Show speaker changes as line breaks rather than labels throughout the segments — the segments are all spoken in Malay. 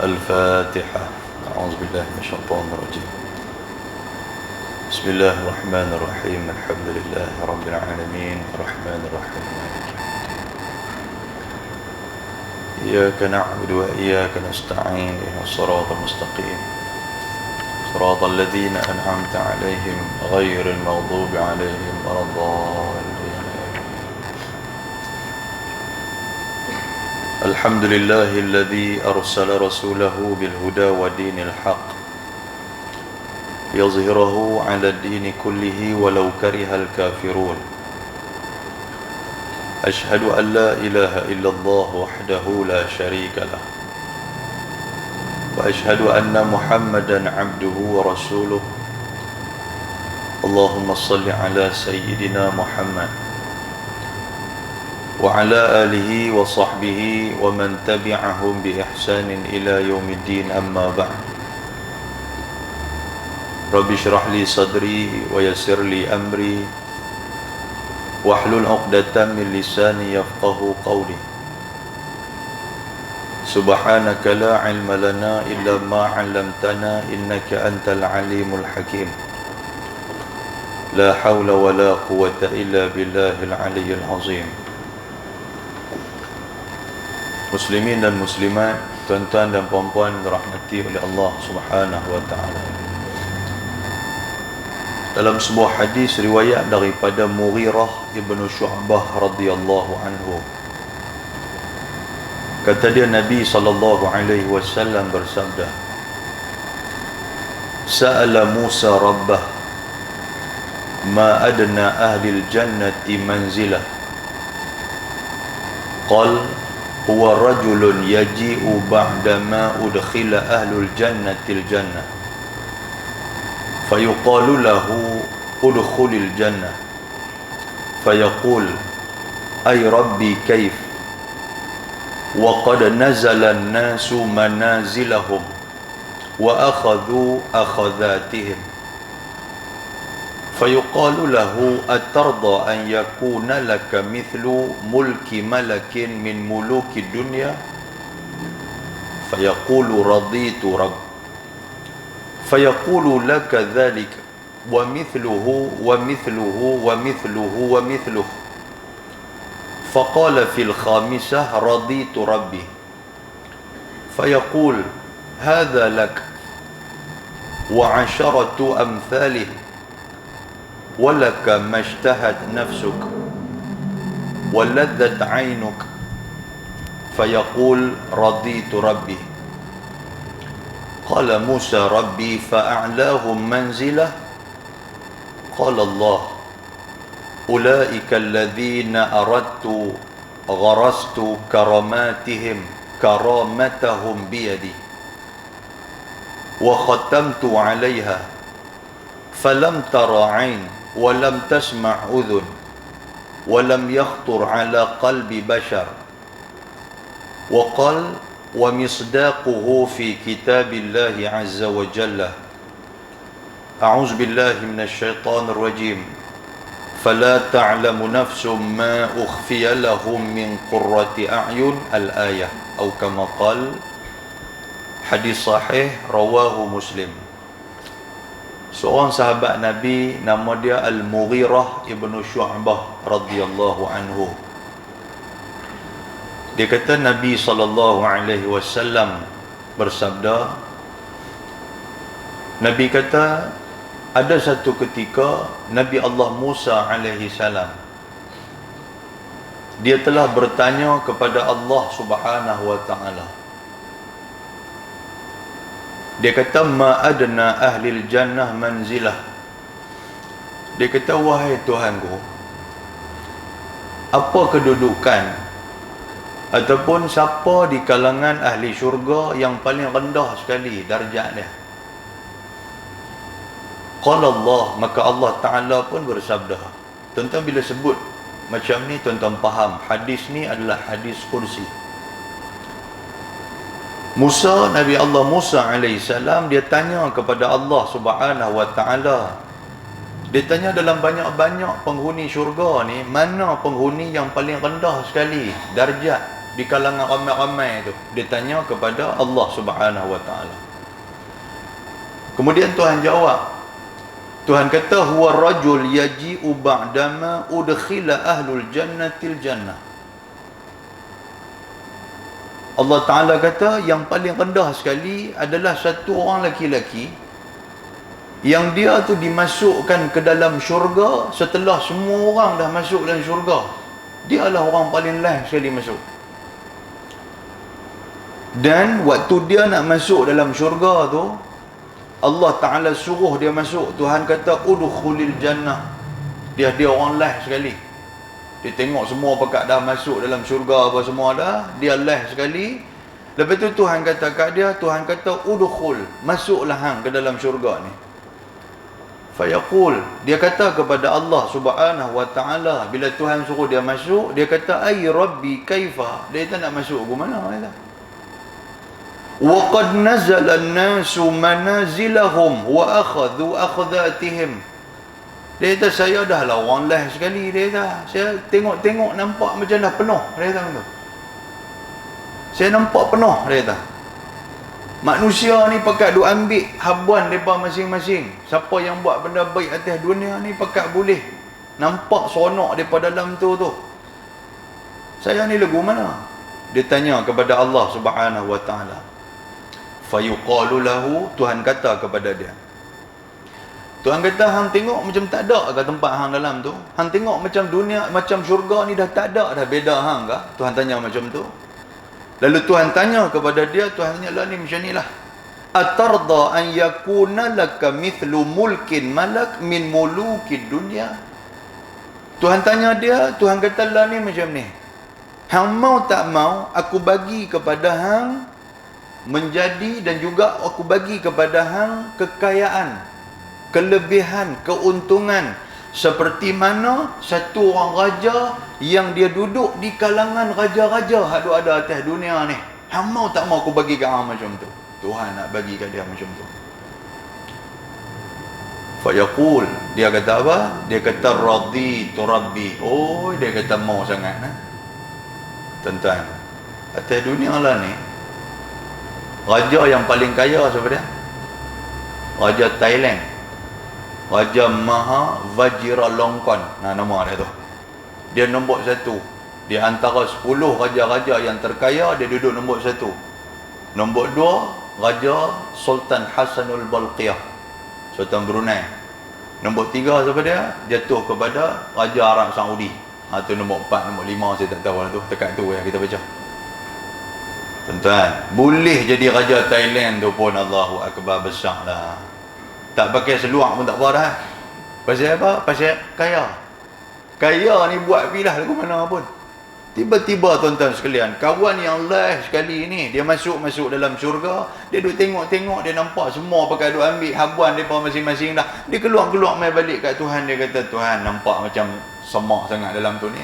الفاتحة. أعوذ بالله من الشيطان الرجيم. بسم الله الرحمن الرحيم. الحمد لله رب العالمين الرحمن الرحيم مالك يوم الدين. إياك نعبد وإياك نستعين اهدنا الصراط المستقيم صراط الذين أنعمت عليهم غير المغضوب عليهم ولا الضالين. الحمد لله الذي أرسل رسوله بالهدى ودين الحق يظهره على الدين كله ولو كره الكافرون. أشهد أن لا إله إلا الله وحده لا شريك له وأشهد أن محمدا عبده ورسوله. اللهم صل على سيدنا محمد وعلى آله وصحبه ومن تبعهم بإحسان إلى يوم الدين. أما بعد. رب اشرح لي صدري ويسر لي أمري واحلل عقدة من لساني يفقه قولي. سبحانك لا علم لنا إلا ما علمتنا إنك أنت العليم الحكيم. لا حول ولا قوة إلا بالله العلي العظيم. Muslimin dan muslimat, tuan-tuan dan puan-puan dirahmati oleh Allah Subhanahu wa taala. Dalam sebuah hadis riwayat daripada Mughirah ibn Syu'bah radhiyallahu anhu, kata dia, Nabi sallallahu alaihi wasallam bersabda, Sa'ala Musa rabbah ma adna ahli al-jannati manzilah. Qal huwa rajulun yaji'u ba'dama udkhila ahlul jannatil jannah fayuqalu lahu udkhulil jannah fayaqul ay rabbi kayf wa qad nazala an-nasu manazilahum wa akhadhu akhadhatihim fayuqalu lahu atarda an yakuna laka mithlu mulki malakin min muluki dunya fayaqulu raditu rabb fayaqulu laka dhalik wa mithluhu wa mithluhu wa mithluhu wa mithluhu faqala fil khamisah raditu rabbi fayaqul hadha lak wa 'asharatu amthalihi وَلَكَ مَا اشْتَهَتْ نَفْسُكَ وَلَذَّتْ عَيْنُكَ فَيَقُولُ رَضِيتُ رَبِّي قال موسى ربي فأعلاهم منزلة قال الله أولئك الذين أردت غرست كرامتهم بيدي وختمت عليها فلم ترى عين ولم تسمع أذن ولم يخطر على قلب بشر وقال ومصداقه في كتاب الله عز وجل أعوذ بالله من الشيطان الرجيم فلا تعلم نفس ما أخفي لهم من قرة أعين الآية أو كما قال. Hadis sahih rawahu Muslim. Seorang sahabat Nabi nama dia Al-Mughirah ibn Syu'bah radhiyallahu anhu. Dia kata Nabi sallallahu alaihi wasallam bersabda, Nabi kata ada satu ketika Nabi Allah Musa alaihi salam dia telah bertanya kepada Allah Subhanahu wa taala. Dia kata ma adna ahlil jannah manzilah. Dia kata wahai Tuhanku, apa kedudukan ataupun siapa di kalangan ahli syurga yang paling rendah sekali darjat dia? Qala Allah, maka Allah Ta'ala pun bersabda. Tuan-tuan bila sebut macam ni, tuan-tuan faham hadis ni adalah hadis kursi. Nabi Allah Musa alaihissalam dia tanya kepada Allah Subhanahu wa taala. Dia tanya dalam banyak-banyak penghuni syurga ni, mana penghuni yang paling rendah sekali darjat? di kalangan ramai-ramai itu? Dia tanya kepada Allah Subhanahu wa taala. Kemudian Tuhan jawab. Tuhan kata, huwa rajul yaji'u ba'dama udkhila ahlul jannatil jannah. Allah Ta'ala kata, yang paling rendah sekali adalah satu orang laki-laki yang dia tu dimasukkan ke dalam syurga setelah semua orang dah masuk dalam syurga. Dia adalah orang paling last sekali masuk. Dan waktu dia nak masuk dalam syurga tu, Allah Ta'ala suruh dia masuk. Tuhan kata, udkhulil jannah. Dia orang last sekali. Dia tengok semua pekat dah masuk dalam syurga apa semua dah, dia last sekali. Lepas tu Tuhan kata kat dia, Tuhan kata, udkhul, masuklah hang ke dalam syurga ni. Fayaqul, dia kata kepada Allah Subhanahu wa taala, bila Tuhan suruh dia masuk, dia kata, ay rabbi kaifa. Dia tak nak masuk ke mana dia? Wa qad nazala an-nasu manazilahum wa akhadhu akhdatihim. Dia kata, saya dah lah orang last sekali. Dia kata, saya tengok nampak macam dah penuh. Dia kata tu, saya nampak penuh. Dia kata, manusia ni pakat duk ambil habuan mereka masing-masing. Siapa yang buat benda baik atas dunia ni pakat boleh nampak seronok daripada dalam tu. Saya ni lagu mana? Dia tanya kepada Allah Subhanahu wa taala. Fayuqalu lahu, Tuhan kata kepada dia, Tuhan kata, hang tengok macam tak ada ke tempat hang dalam tu? Hang tengok macam dunia, macam syurga ni dah tak ada dah, beda hang ke? Tuhan tanya macam tu. Lalu Tuhan tanya kepada dia, Tuhan tanya lah ni macam ni lah. Atarda an yakuna laka mithlu mulkin malak min mulukid dunya. Tuhan tanya dia, Tuhan kata lah ni macam ni. Hang mau tak mau, aku bagi kepada hang menjadi, dan juga aku bagi kepada hang kekayaan, kelebihan, keuntungan, seperti mana satu orang raja yang dia duduk di kalangan raja-raja hak ada atas dunia ni. Hang mau tak mau aku bagi kat hang macam tu. Tuhan nak bagi kat dia macam tu. Fayaqul, dia kata apa? Dia kata raditu rabbi. Oh, dia kata mau sangat nah. Tuan-tuan, atas dunia lah ni, raja yang paling kaya siapa dia? Raja Thailand. Raja Maha Vajiralongkorn. Nah, nama dia tu. Dia nombor 1. Di antara 10 raja-raja yang terkaya, dia duduk nombor 1. Nombor 2, Raja Sultan Hassanul Bolkiah, Sultan Brunei. Nombor 3 siapa dia? Jatuh kepada Raja Arab Saudi. Tu nombor 4, nombor 5 saya tak tahu lah tu. Dekat tu yang kita baca. Tuan-tuan, boleh jadi Raja Thailand tu pun Allahu Akbar, besar lah. Tak pakai seluar pun tak apa dah. Pasal apa? Pasal kaya. Kaya ni buat pilah lagu mana pun. Tiba-tiba tuan-tuan sekalian, kawan yang last sekali ni, dia masuk dalam syurga, dia duk tengok-tengok, dia nampak semua pakai duk ambil habuan mereka masing-masing dah. Dia keluar mai balik kat Tuhan, dia kata, Tuhan nampak macam semak sangat dalam tu ni.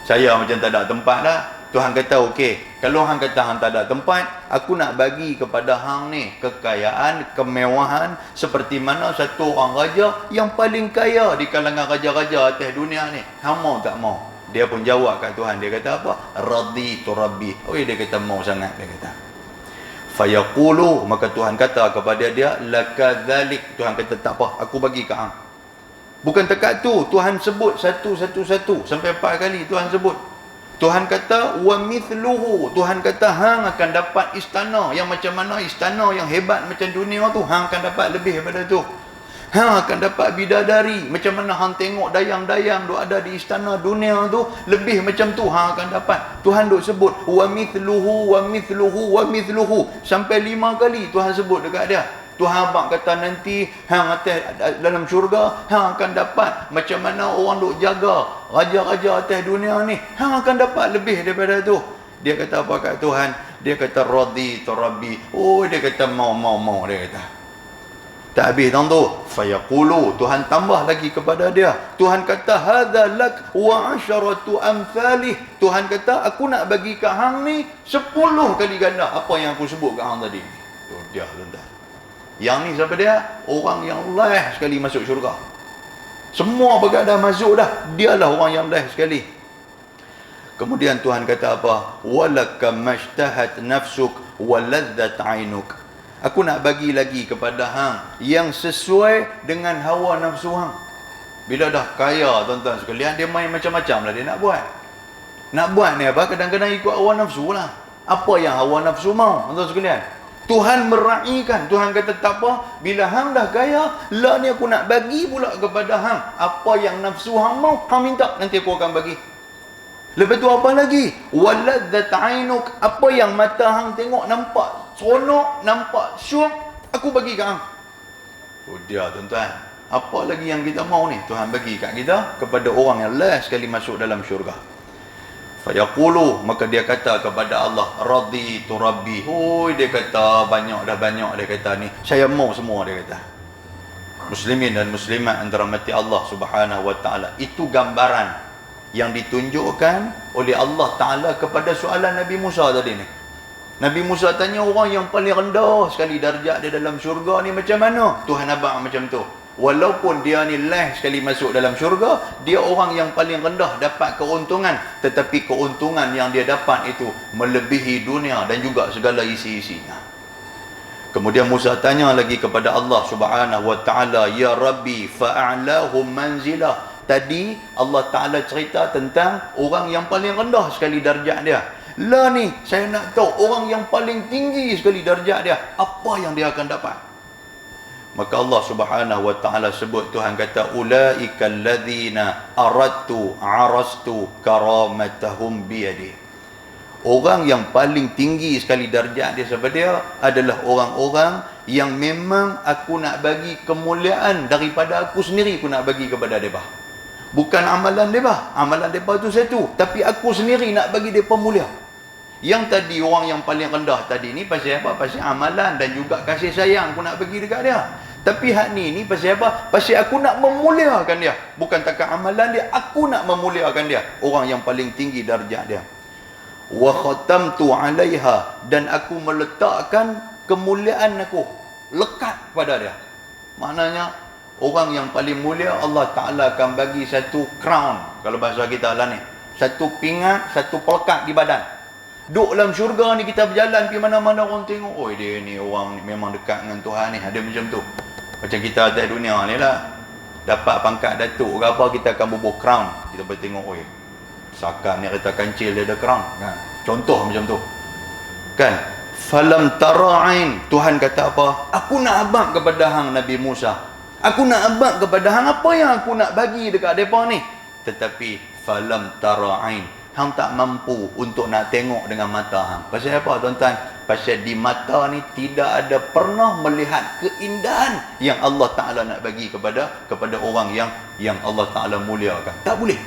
Saya macam tak ada tempat dah. Tuhan kata, okey, kalau hang kata hang tak ada tempat, aku nak bagi kepada hang ni kekayaan, kemewahan, seperti mana satu orang raja yang paling kaya di kalangan raja-raja atas dunia ni. Hang mau tak mau? Dia pun jawab kat Tuhan, dia kata apa? Raditu rabbi. Oh, dia kata mau sangat, dia kata. Fayaqulu, maka Tuhan kata kepada dia, lakadzalik. Tuhan kata, tak apa, aku bagi kat hang. Bukan dekat tu, Tuhan sebut satu-satu sampai 4 kali Tuhan sebut. Tuhan kata, wa mithluhu. Tuhan kata, hang akan dapat istana yang macam mana? Istana yang hebat macam dunia tu, hang akan dapat lebih daripada tu. Hang akan dapat bidadari. Macam mana hang tengok dayang-dayang duk ada di istana dunia tu, lebih macam tu hang akan dapat. Tuhan duk sebut, wa mithluhu, wa mithluhu, wa mithluhu. Sampai 5 kali Tuhan sebut dekat dia. Tuhan abang kata nanti hang atas dalam syurga, hang akan dapat macam mana orang duk jaga raja-raja atas dunia ni, hang akan dapat lebih daripada tu. Dia kata apa kat Tuhan? Dia kata raditu rabbi. Oh, dia kata mau, dia kata. Tak habis tang tu. Fayaqulu, Tuhan tambah lagi kepada dia. Tuhan kata, hadza lak wa 'asharatu amsalih. Tuhan kata, aku nak bagi kat hang ni 10 kali ganda apa yang aku sebut kat hang tadi. Tu dia, tuan-tuan. Yang ni siapa dia? Orang yang last sekali masuk syurga. Semua begadang masuk dah, dialah orang yang last sekali. Kemudian Tuhan kata apa? Walakam mashtahat nafsuk waladzat ainuk. Aku nak bagi lagi kepada hang yang sesuai dengan hawa nafsu hang. Bila dah kaya tuan-tuan sekalian, dia main macam-macam lah dia nak buat. Nak buat ni apa? Kadang-kadang ikut hawa nafsu lah. Apa yang hawa nafsu mau, tuan-tuan sekalian? Tuhan meraihkan. Tuhan kata tak apa, bila hang dah kaya, lah ni aku nak bagi pula kepada hang. Apa yang nafsu hang mau, hang minta, nanti aku akan bagi. Lepas tu apa lagi? Waladzat ainuk. Apa yang mata hang tengok nampak seronok, nampak syuk, aku bagi kat hang. Oh dia tuan-tuan, apa lagi yang kita mau ni? Tuhan bagi kat kita kepada orang yang last sekali masuk dalam syurga. Fayaqulu, maka dia kata kepada Allah, raditu rabbi. Hoi, dia kata banyak dia kata ni, saya mau semua, dia kata. Muslimin dan muslimat yang dirahmati Allah Subhanahu wa taala, itu gambaran yang ditunjukkan oleh Allah Taala kepada soalan Nabi Musa tadi ni. Nabi Musa tanya orang yang paling rendah sekali darjat dia dalam syurga ni macam mana? Tuhan abang macam tu. Walaupun dia ni last sekali masuk dalam syurga, dia orang yang paling rendah dapat keuntungan, tetapi keuntungan yang dia dapat itu melebihi dunia dan juga segala isi-isinya. Kemudian Musa tanya lagi kepada Allah Subhanahu wa taala, ya Rabbi fa'alahum manzilah. Tadi Allah Ta'ala cerita tentang orang yang paling rendah sekali darjat dia. Lah ni, saya nak tahu orang yang paling tinggi sekali darjat dia, apa yang dia akan dapat? Maka Allah Subhanahu wa taala sebut, Tuhan kata, ulaikal ladzina aradtu arastu karamatahum biyadi. Orang yang paling tinggi sekali darjat dia sebab dia adalah orang-orang yang memang aku nak bagi kemuliaan daripada aku sendiri, aku nak bagi kepada mereka. Bukan amalan mereka. Amalan mereka tu satu. Tapi aku sendiri nak bagi mereka mulia. Yang tadi orang yang paling rendah tadi ni pasal apa? Pasal amalan dan juga kasih sayang aku nak bagi dekat dia. Tapi hak ni pasal apa? Pasal aku nak memuliakan dia. Bukan takat amalan dia, aku nak memuliakan dia. Orang yang paling tinggi darjat dia. Wa khatamtu 'alaiha, dan aku meletakkan kemuliaan aku lekat pada dia. Maknanya orang yang paling mulia Allah Ta'ala akan bagi satu crown, kalau bahasa kita lah ni, satu pingat, satu pelekat di badan. Duduk dalam syurga ni, kita berjalan pergi mana-mana, orang tengok, oh dia ni orang ni memang dekat dengan Tuhan ni, ada macam tu. Macam kita atas dunia ni lah, dapat pangkat datuk ke apa, kita akan bubuh crown. Kita boleh tengok, oi, sakat ni kereta kancil dia ada crown kan? Contoh macam tu kan. Falam tara'ain, Tuhan kata apa? Aku nak abang kepada hang Nabi Musa, aku nak abang kepada hang apa yang aku nak bagi dekat mereka ni. Tetapi falam tara'ain, hang tak mampu untuk nak tengok dengan mata hang. Pasal apa tuan-tuan? Pasal di mata ni tidak ada pernah melihat keindahan yang Allah Ta'ala nak bagi kepada orang yang Allah Ta'ala muliakan. Tak boleh.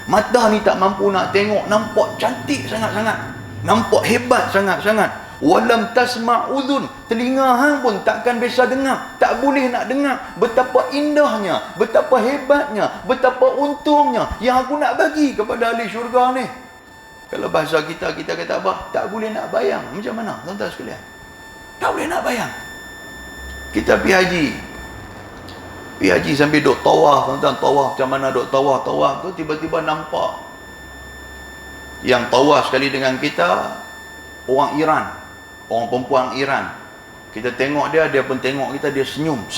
Mata ni tak mampu nak tengok, nampak cantik sangat-sangat, nampak hebat sangat-sangat. Walam tasma' udhun, telinga hang pun takkan bisa dengar, tak boleh nak dengar betapa indahnya, betapa hebatnya, betapa untungnya yang aku nak bagi kepada ahli syurga ni. Kalau bahasa kita kata apa? Tak boleh nak bayang. Macam mana tuan-tuan sekalian? Tak boleh nak bayang. Kita pergi haji sambil duk tawaf, tuan-tuan, tawaf macam mana duk tawaf tu, tiba-tiba nampak yang tawaf sekali dengan kita orang Iran, orang perempuan Iran. Kita tengok dia pun tengok kita, dia senyum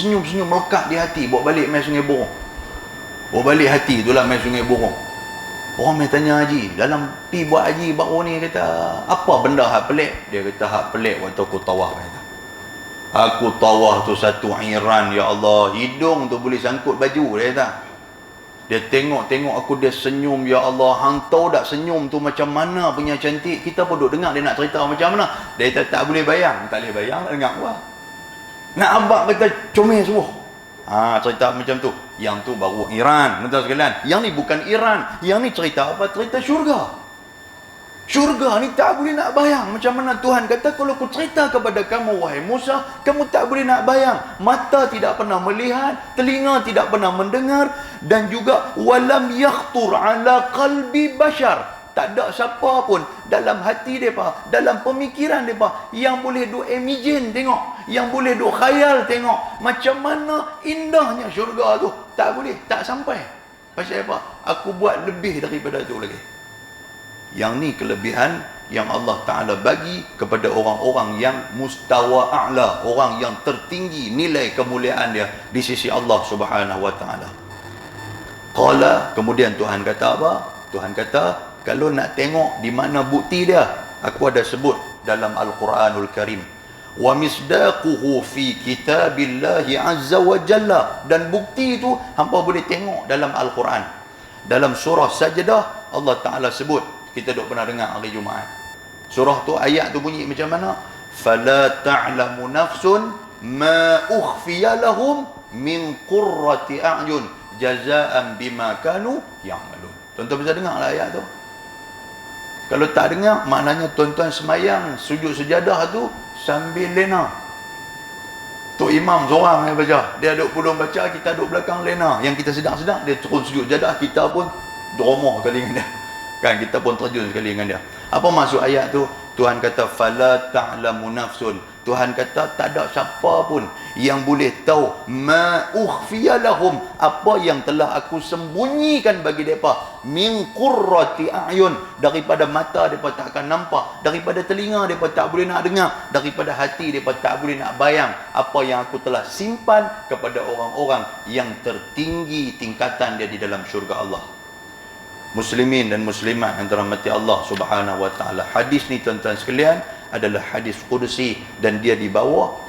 melekat di hati. Bawa balik mai Sungai Burong, bawa balik hati itulah mai Sungai Burong. Orang mai tanya haji, dalam pi buat haji baru ni, kata apa benda hak pelik? Dia kata hak pelik waktu aku tawaf, kata aku tawaf tu satu Iran, ya Allah, hidung tu boleh sangkut baju, dia kata. Dia tengok aku, dia senyum, ya Allah, hang tahu tak senyum tu macam mana punya cantik. Kita pun duduk dengar dia nak cerita macam mana. Dia kata tak boleh bayang. Tak boleh bayang, nak dengar apa? Nak abang kata comel semua. Cerita macam tu. Yang tu baru Iran, tuan-tuan sekalian. Yang ni bukan Iran. Yang ni cerita apa? Cerita syurga. Syurga ni tak boleh nak bayang. Macam mana Tuhan kata, kalau aku cerita kepada kamu, wahai Musa, kamu tak boleh nak bayang. Mata tidak pernah melihat, telinga tidak pernah mendengar, dan juga walam yakhtur ala qalbi bashar. Tak ada siapa pun dalam hati mereka, dalam pemikiran mereka yang boleh duk imagine tengok, yang boleh duk khayal tengok macam mana indahnya syurga tu. Tak boleh, tak sampai. Pasal apa? Aku buat lebih daripada tu lagi. Yang ni kelebihan yang Allah Ta'ala bagi kepada orang-orang yang mustawa a'la, orang yang tertinggi nilai kemuliaan dia di sisi Allah Subhanahu wa Ta'ala. Qala, kemudian Tuhan kata apa? Tuhan kata, kalau nak tengok di mana bukti dia, aku ada sebut dalam Al-Quranul Karim. Wa misdaquhu fi kitabillahi azza wa jalla. Dan bukti itu hampa boleh tengok dalam Al-Quran. Dalam surah Sajdah Allah Ta'ala sebut, kita duk pernah dengar hari Jumaat. Surah tu, ayat tu bunyi macam mana? Fala ta'lamu nafsun ma ukhfiya lahum min qurrati a'yun jazaan bima kanu ya'malun. Tuan-tuan bisa dengar lah ayat tu. Kalau tak dengar, maknanya tuan-tuan semayang sujud sejadah tu sambil lena. Tok Imam seorang yang baca, dia duduk pulung baca, kita duduk belakang lena. Yang kita sedang-sedang, dia turun sujud sejadah, kita pun drama kali dengan dia. Kan, kita pun terjun sekali dengan dia. Apa maksud ayat tu? Tuhan kata fala ta'lamu nafsun. Tuhan kata tak ada siapa pun yang boleh tahu ma ukhfiya lahum, apa yang telah aku sembunyikan bagi mereka, min qurrati a'yun, daripada mata mereka tak akan nampak, daripada telinga mereka tak boleh nak dengar, daripada hati mereka tak boleh nak bayang, apa yang aku telah simpan kepada orang-orang yang tertinggi tingkatan dia di dalam syurga Allah. Muslimin dan muslimat yang dirahmati Allah Subhanahu wa Ta'ala, hadis ni tuan-tuan sekalian adalah hadis qudsi dan dia di bawah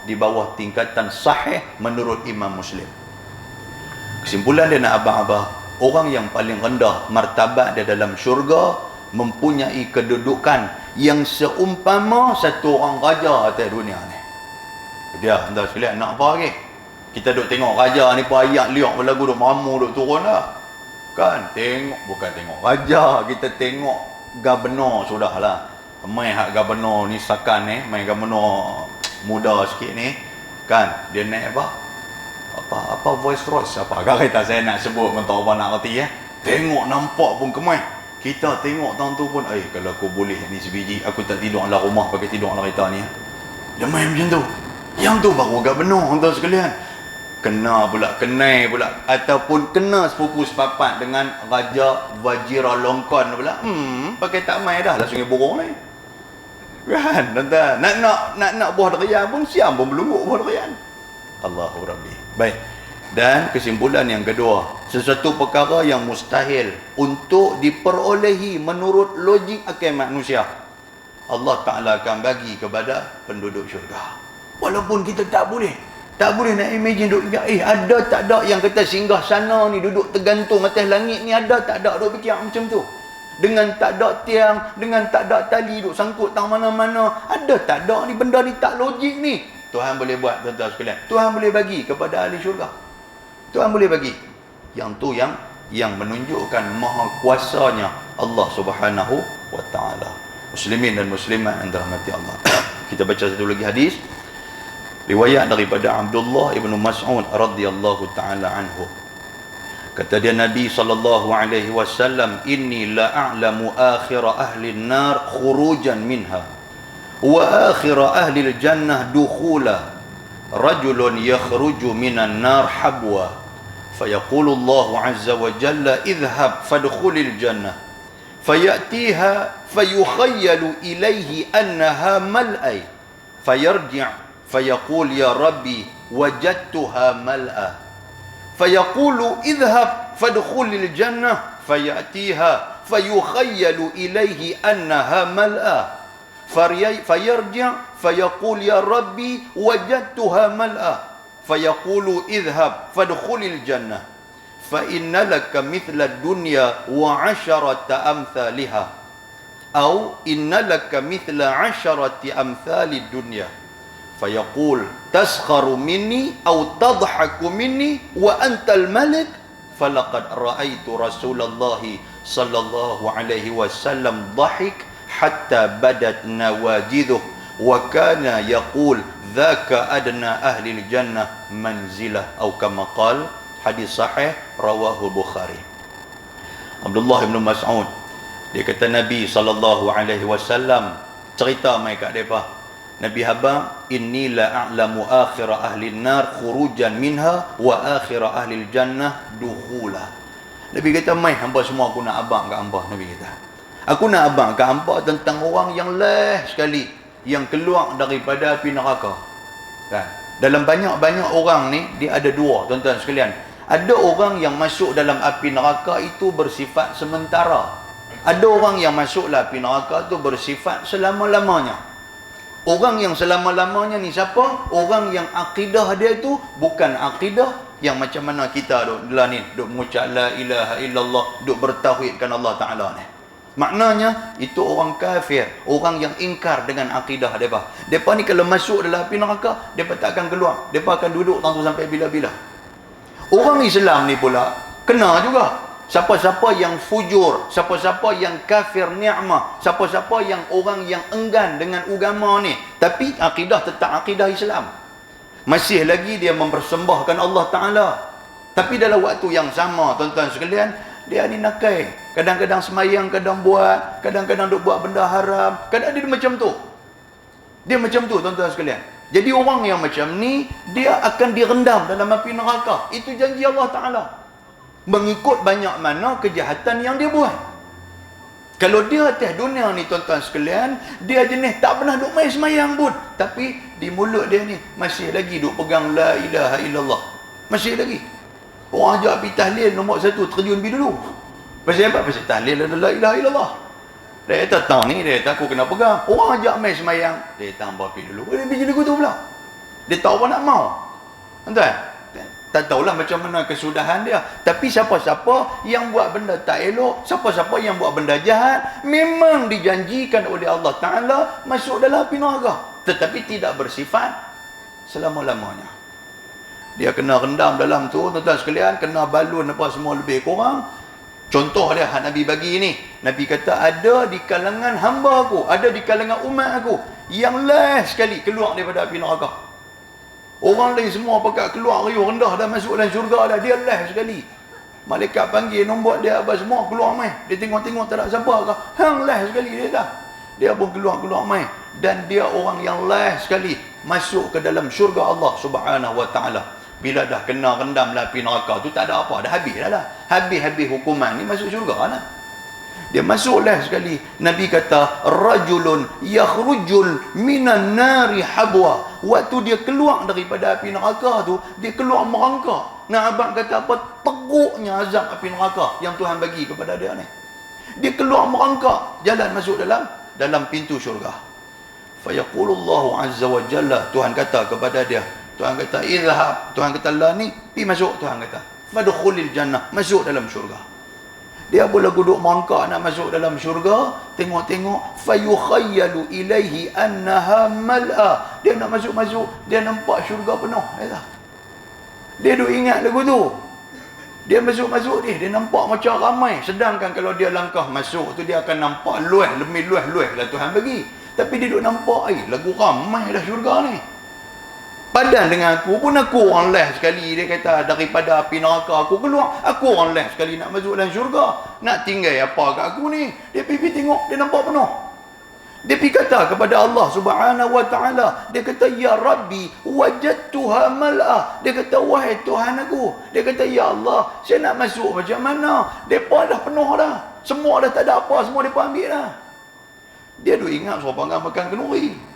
tingkatan sahih menurut Imam Muslim. Kesimpulan dia nak abang-abang, orang yang paling rendah martabat dia dalam syurga mempunyai kedudukan yang seumpama satu orang raja atas dunia ni. Dia tuan sekalian, nak apa lagi? Kita duk tengok raja ni pun ayat liak berlagu duk mamu duk turun dah. Kan, tengok, bukan tengok raja, kita tengok gubernur sudahlah. Main hak gubernur ni sakan ni, main gubernur muda sikit ni, kan, dia naik apa voice Royce apa kata saya nak sebut pun tak apa nak reti tengok nampak pun kemai. Kita tengok tahun tu pun, kalau aku boleh ni sebiji, aku tak tidur dalam rumah pakai tidur dalam kereta ni. Dia main macam tu. Yang tu baru gubernur tuan sekalian. Kenai pula ataupun kena sepupu sepapat dengan Raja Vajiralongkorn pula. Pakai tak main dah lah Sungai Burung ni. Kan, tuan-tuan. Nak buah durian pun siam pun belunguk buah durian. Allahu Rabbi. Baik. Dan kesimpulan yang kedua, sesuatu perkara yang mustahil untuk diperolehi menurut logik akal manusia, Allah Ta'ala akan bagi kepada penduduk syurga. Walaupun kita tak boleh nak imagine duduk fikir, ada tak ada yang kata singgah sana ni duduk tergantung atas langit ni, ada tak ada duduk fikir macam tu. Dengan tak ada tiang, dengan tak ada tali duduk sangkut tang mana-mana, ada tak ada ni, benda ni tak logik ni. Tuhan boleh buat tuan-tuan sekalian. Tuhan boleh bagi kepada ahli syurga. Tuhan boleh bagi. Yang tu yang menunjukkan maha kuasanya Allah Subhanahu wa Ta'ala. Muslimin dan muslimat yang dirahmati Allah. Kita baca satu lagi hadis. Riwayat daripada Abdullah ibn Mas'ud radhiyallahu ta'ala anhu. Kata dia Nabi sallallahu alaihi wasallam, inni la a'lamu akhira ahli an-nar khurujan minha wa akhira ahli al-jannah dukhula. Rajulun yakhruju minan nar habwa fayaqulu Allah azza wa jalla idhhab fadkhulil jannah fayatiha fayukhayyalu ilayhi annaha mal'ay fayarji' فيقول يا ربي وجدتها ملأى فيقول اذهب فادخل الجنة فيأتيها فيخيل إليه أنها ملأى فيرجع فيقول يا ربي وجدتها ملأى فيقول اذهب فادخل الجنة فإن لك مثل الدنيا وعشرة أمثالها أو إن لك مثل عشرة أمثال الدنيا فيقول تسخر مني أو تضحك مني وأنت الملك فلقد رأيت رسول الله صلى الله عليه وسلم ضحك حتى بدت نواجذه وكان يقول ذاك أدنى أهل الجنة منزلة أو كما قال. Hadis sahih rawahu Bukhari. Abdullah bin Mas'ud dia kata Nabi sallallahu alaihi wasallam cerita mai kat depa, Nabi haba, inni la a'lamu akhira ahli an-nar khurujan minha wa akhira ahli al-jannah dukhula. Nabi kata, mai hamba semua aku nak abang kat hamba. Nabi kata, Aku nak abang ke hampa tentang orang yang last sekali yang keluar daripada api neraka. Kan? Dalam banyak-banyak orang ni, dia ada dua, tuan-tuan sekalian. Ada orang yang masuk dalam api neraka itu bersifat sementara. Ada orang yang masuk dalam api neraka itu bersifat selama-lamanya. Orang yang selama-lamanya ni siapa? Orang yang akidah dia tu bukan akidah yang macam mana kita duk ni, duk mengucap la ilaha illallah, duk bertauhidkan Allah Ta'ala ni. Maknanya, itu orang kafir. Orang yang ingkar dengan akidah mereka. Mereka ni kalau masuk dalam api neraka, mereka tak akan keluar. Mereka akan duduk tu sampai bila-bila. Orang Islam ni pula, kena juga. Siapa-siapa yang fujur, siapa-siapa yang kafir ni'mah, siapa-siapa yang orang yang enggan dengan agama ni, tapi akidah tetap akidah Islam. Masih lagi dia mempersembahkan Allah Ta'ala. Tapi dalam waktu yang sama, tuan-tuan sekalian, dia ni nakai. Kadang-kadang semayang, kadang buat, kadang-kadang duk buat benda haram. Kadang dia macam tu. Dia macam tu, tuan-tuan sekalian. Jadi orang yang macam ni, dia akan direndam dalam api neraka. Itu janji Allah Ta'ala. Mengikut banyak mana kejahatan yang dia buat. Kalau dia atas dunia ni, tuan-tuan sekalian, dia jenis tak pernah duk main semayang pun. Tapi di mulut dia ni, masih lagi duk pegang la ilaha illallah. Masih lagi. Orang ajak pergi tahlil nombor 1, terjun pergi dulu. Pasal apa? Pasal tahlil adalah la ilaha illallah. Dia kata, tahu ni, dia kata, aku kena pegang. Orang ajak main semayang, dia kata, hamba pergi dulu. Dia pergi dulu tu pula. Dia tahu apa nak mau. Tuan-tuan, tak tahulah macam mana kesudahan dia. Tapi siapa-siapa yang buat benda tak elok, siapa-siapa yang buat benda jahat, memang dijanjikan oleh Allah Ta'ala masuk dalam api neraka. Tetapi tidak bersifat selama-lamanya. Dia kena rendam dalam tu, tuan-tuan sekalian, kena balun apa semua lebih kurang. Contoh dia Nabi bagi ni. Nabi kata ada di kalangan hamba aku, ada di kalangan umat aku yang last sekali keluar daripada api neraka. Orang lain semua pakat keluar riuh rendah dah masuk dalam syurga dah. Dia last sekali. Malaikat panggil nombor dia apa semua keluar mai. Dia tengok-tengok tak ada siapa ke. Hang last sekali dia dah. Dia pun keluar mai. Dan dia orang yang last sekali masuk ke dalam syurga Allah Subhanahu wa taala. Bila dah kena rendam dalam api neraka tu tak ada apa, dah habis dah lah. Habis-habis hukuman ni masuk syurga lah. Dia masuklah sekali. Nabi kata, rajulun yakhrujul minan nari habwa. Waktu dia keluar daripada api neraka tu, dia keluar merangkak. Nah, abang kata apa? Teguknya azab api neraka yang Tuhan bagi kepada dia ni. Dia keluar merangkak, jalan masuk dalam pintu syurga. Fa yaqulullahu azza wa jalla, Tuhan kata kepada dia, Tuhan kata, izhab. Tuhan kata, lah ni, pergi masuk. Tuhan kata, fadkhulil jannah. Masuk dalam syurga. Dia boleh duduk merangkak nak masuk dalam syurga. Tengok-tengok. Fayukhayyalu ilaihi annaha mal'a. Dia nak masuk-masuk. Dia nampak syurga penuh. Dia duk ingat lagu tu. Dia masuk-masuk ni. Dia nampak macam ramai. Sedangkan kalau dia langkah masuk tu, dia akan nampak luas. Lebih luas lah Tuhan bagi. Tapi dia duk nampak, lagu ramai dah syurga ni. Padan dengan aku pun aku orang last sekali. Dia kata daripada api neraka aku keluar, aku orang last sekali nak masuk dalam syurga. Nak tinggal apa kat aku ni? Dia pergi tengok, dia nampak penuh. Dia pergi kata kepada Allah Subhanahu wa taala, dia kata ya Rabbi wajadtuha mal'a. Dia kata wahai Tuhan aku. Dia kata ya Allah, saya nak masuk macam mana? Depa dah penuh dah. Semua dah tak ada apa, semua depa ambil dah. Dia duk ingat suruh panggang makan kenduri.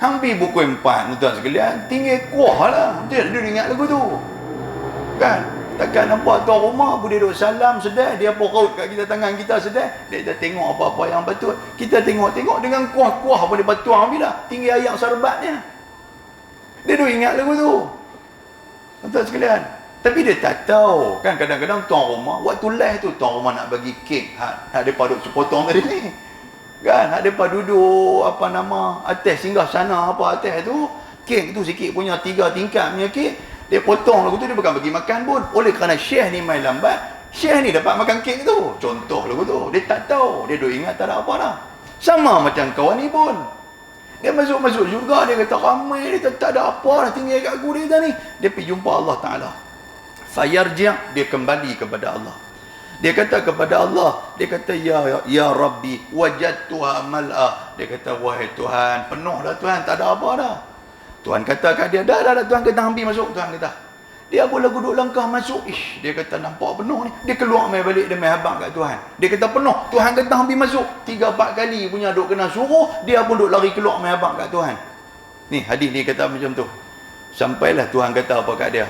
Hampir pukul 4, tuan sekalian, tinggal kuah lah. Dia ingat lagu tu. Kan? Takkan nampak tuan rumah, dia duduk salam sedar, dia pun raut kat kita, tangan kita sedar. Dia dah tengok apa-apa yang betul. Kita tengok-tengok dengan kuah-kuah pun dia tuang ambil dah. Tinggal ayak sarbatnya. Dia duduk ingat lagu tu. Tuan sekalian. Tapi dia tak tahu. Kan kadang-kadang tuan rumah, waktu last tu, tuan rumah nak bagi kek. Hak dia duduk sepotong tadi ni. Kan, ada pa duduk apa nama atas singgah sana apa atas tu, kek tu sikit punya 3 tingkat punya kek, dia potong lagu tu, dia bukan bagi makan pun. Oleh kerana syekh ni main lambat, syekh ni dapat makan kek tu. Contoh lagu tu, dia tak tahu, dia duk ingat tak ada apa dah. Sama macam kawan ni pun, dia masuk syurga, dia kata ramai, dia tak ada apa dah tinggal kat aku dia ni. Dia pergi jumpa Allah Taala, fayarji', dia kembali kepada Allah. Dia kata kepada Allah, dia kata ya Rabbi wajadtuha mal'a. Dia kata wahai Tuhan, penuh dah Tuhan, tak ada apa dah. Tuhan kata kat dia, dah Tuhan kata hampir masuk. Tuhan kata Dia boleh duduk langkah masuk. Dia kata nampak penuh ni. Dia keluar mai balik, dia mai habang kat Tuhan. Dia kata penuh. Tuhan kata hampir masuk. 3-4 kali punya duk kena suruh, dia pun duk lari keluar mai habang kat Tuhan. Ni hadis ni kata macam tu. Sampailah Tuhan kata apa kat dia.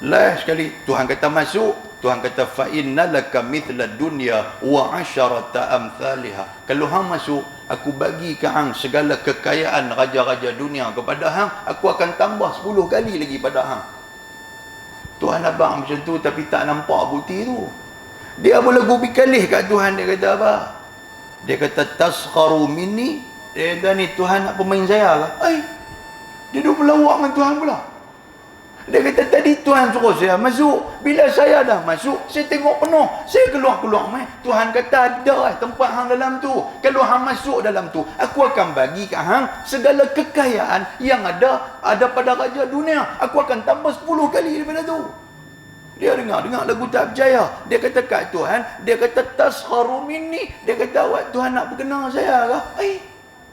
Last sekali Tuhan kata masuk. Tuhan kata fa innalaka mithla dunya wa 'asharata amsalha. Kalau hang masuk, aku bagi ke hang segala kekayaan raja-raja dunia kepada hang, aku akan tambah 10 kali lagi pada hang. Tuhan abang macam tu tapi tak nampak bukti tu. Dia boleh gubi kalih kat Tuhan. Dia kata apa? Dia kata taskharu minni. Dia kata ni Tuhan nak pemain saya ke? Dia duk melawak dengan Tuhan pula. Dia kata tadi Tuhan suruh saya masuk. Bila saya dah masuk, saya tengok penuh. Saya keluar-keluar mai. Tuhan kata ada tempat hang dalam tu. Kalau hang masuk dalam tu, aku akan bagi kat hang segala kekayaan yang ada pada raja dunia. Aku akan tambah 10 kali daripada tu. Dia dengar lagu tak percaya. Dia kata kat Tuhan, dia kata taskharu minni. Dia kata awak Tuhan nak berkenal saya ke?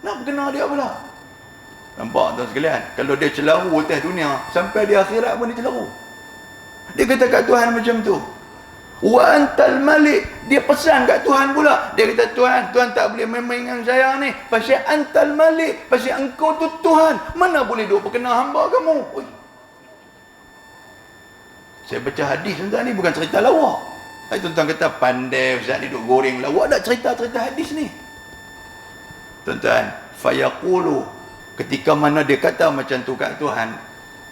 Nak berkenal dia pula. Nampak tuan sekalian? Kalau dia celaru atas dunia, sampai di akhirat pun dia celaru. Dia kata kat Tuhan macam tu. Wa antal malik. Dia pesan kat Tuhan pula. Dia kata Tuhan tak boleh main-main dengan saya ni. Pasal antal malik. Pasal engkau tu Tuhan. Mana boleh duk perkenal hamba kamu? Saya baca hadis tuan ni bukan cerita lawak. Tuan-tuan kata pandai Ustaz ni duk goreng lawak. Ada cerita-cerita hadis ni. Tuan-tuan, fayaqulu, ketika mana dia kata macam tu kat Tuhan,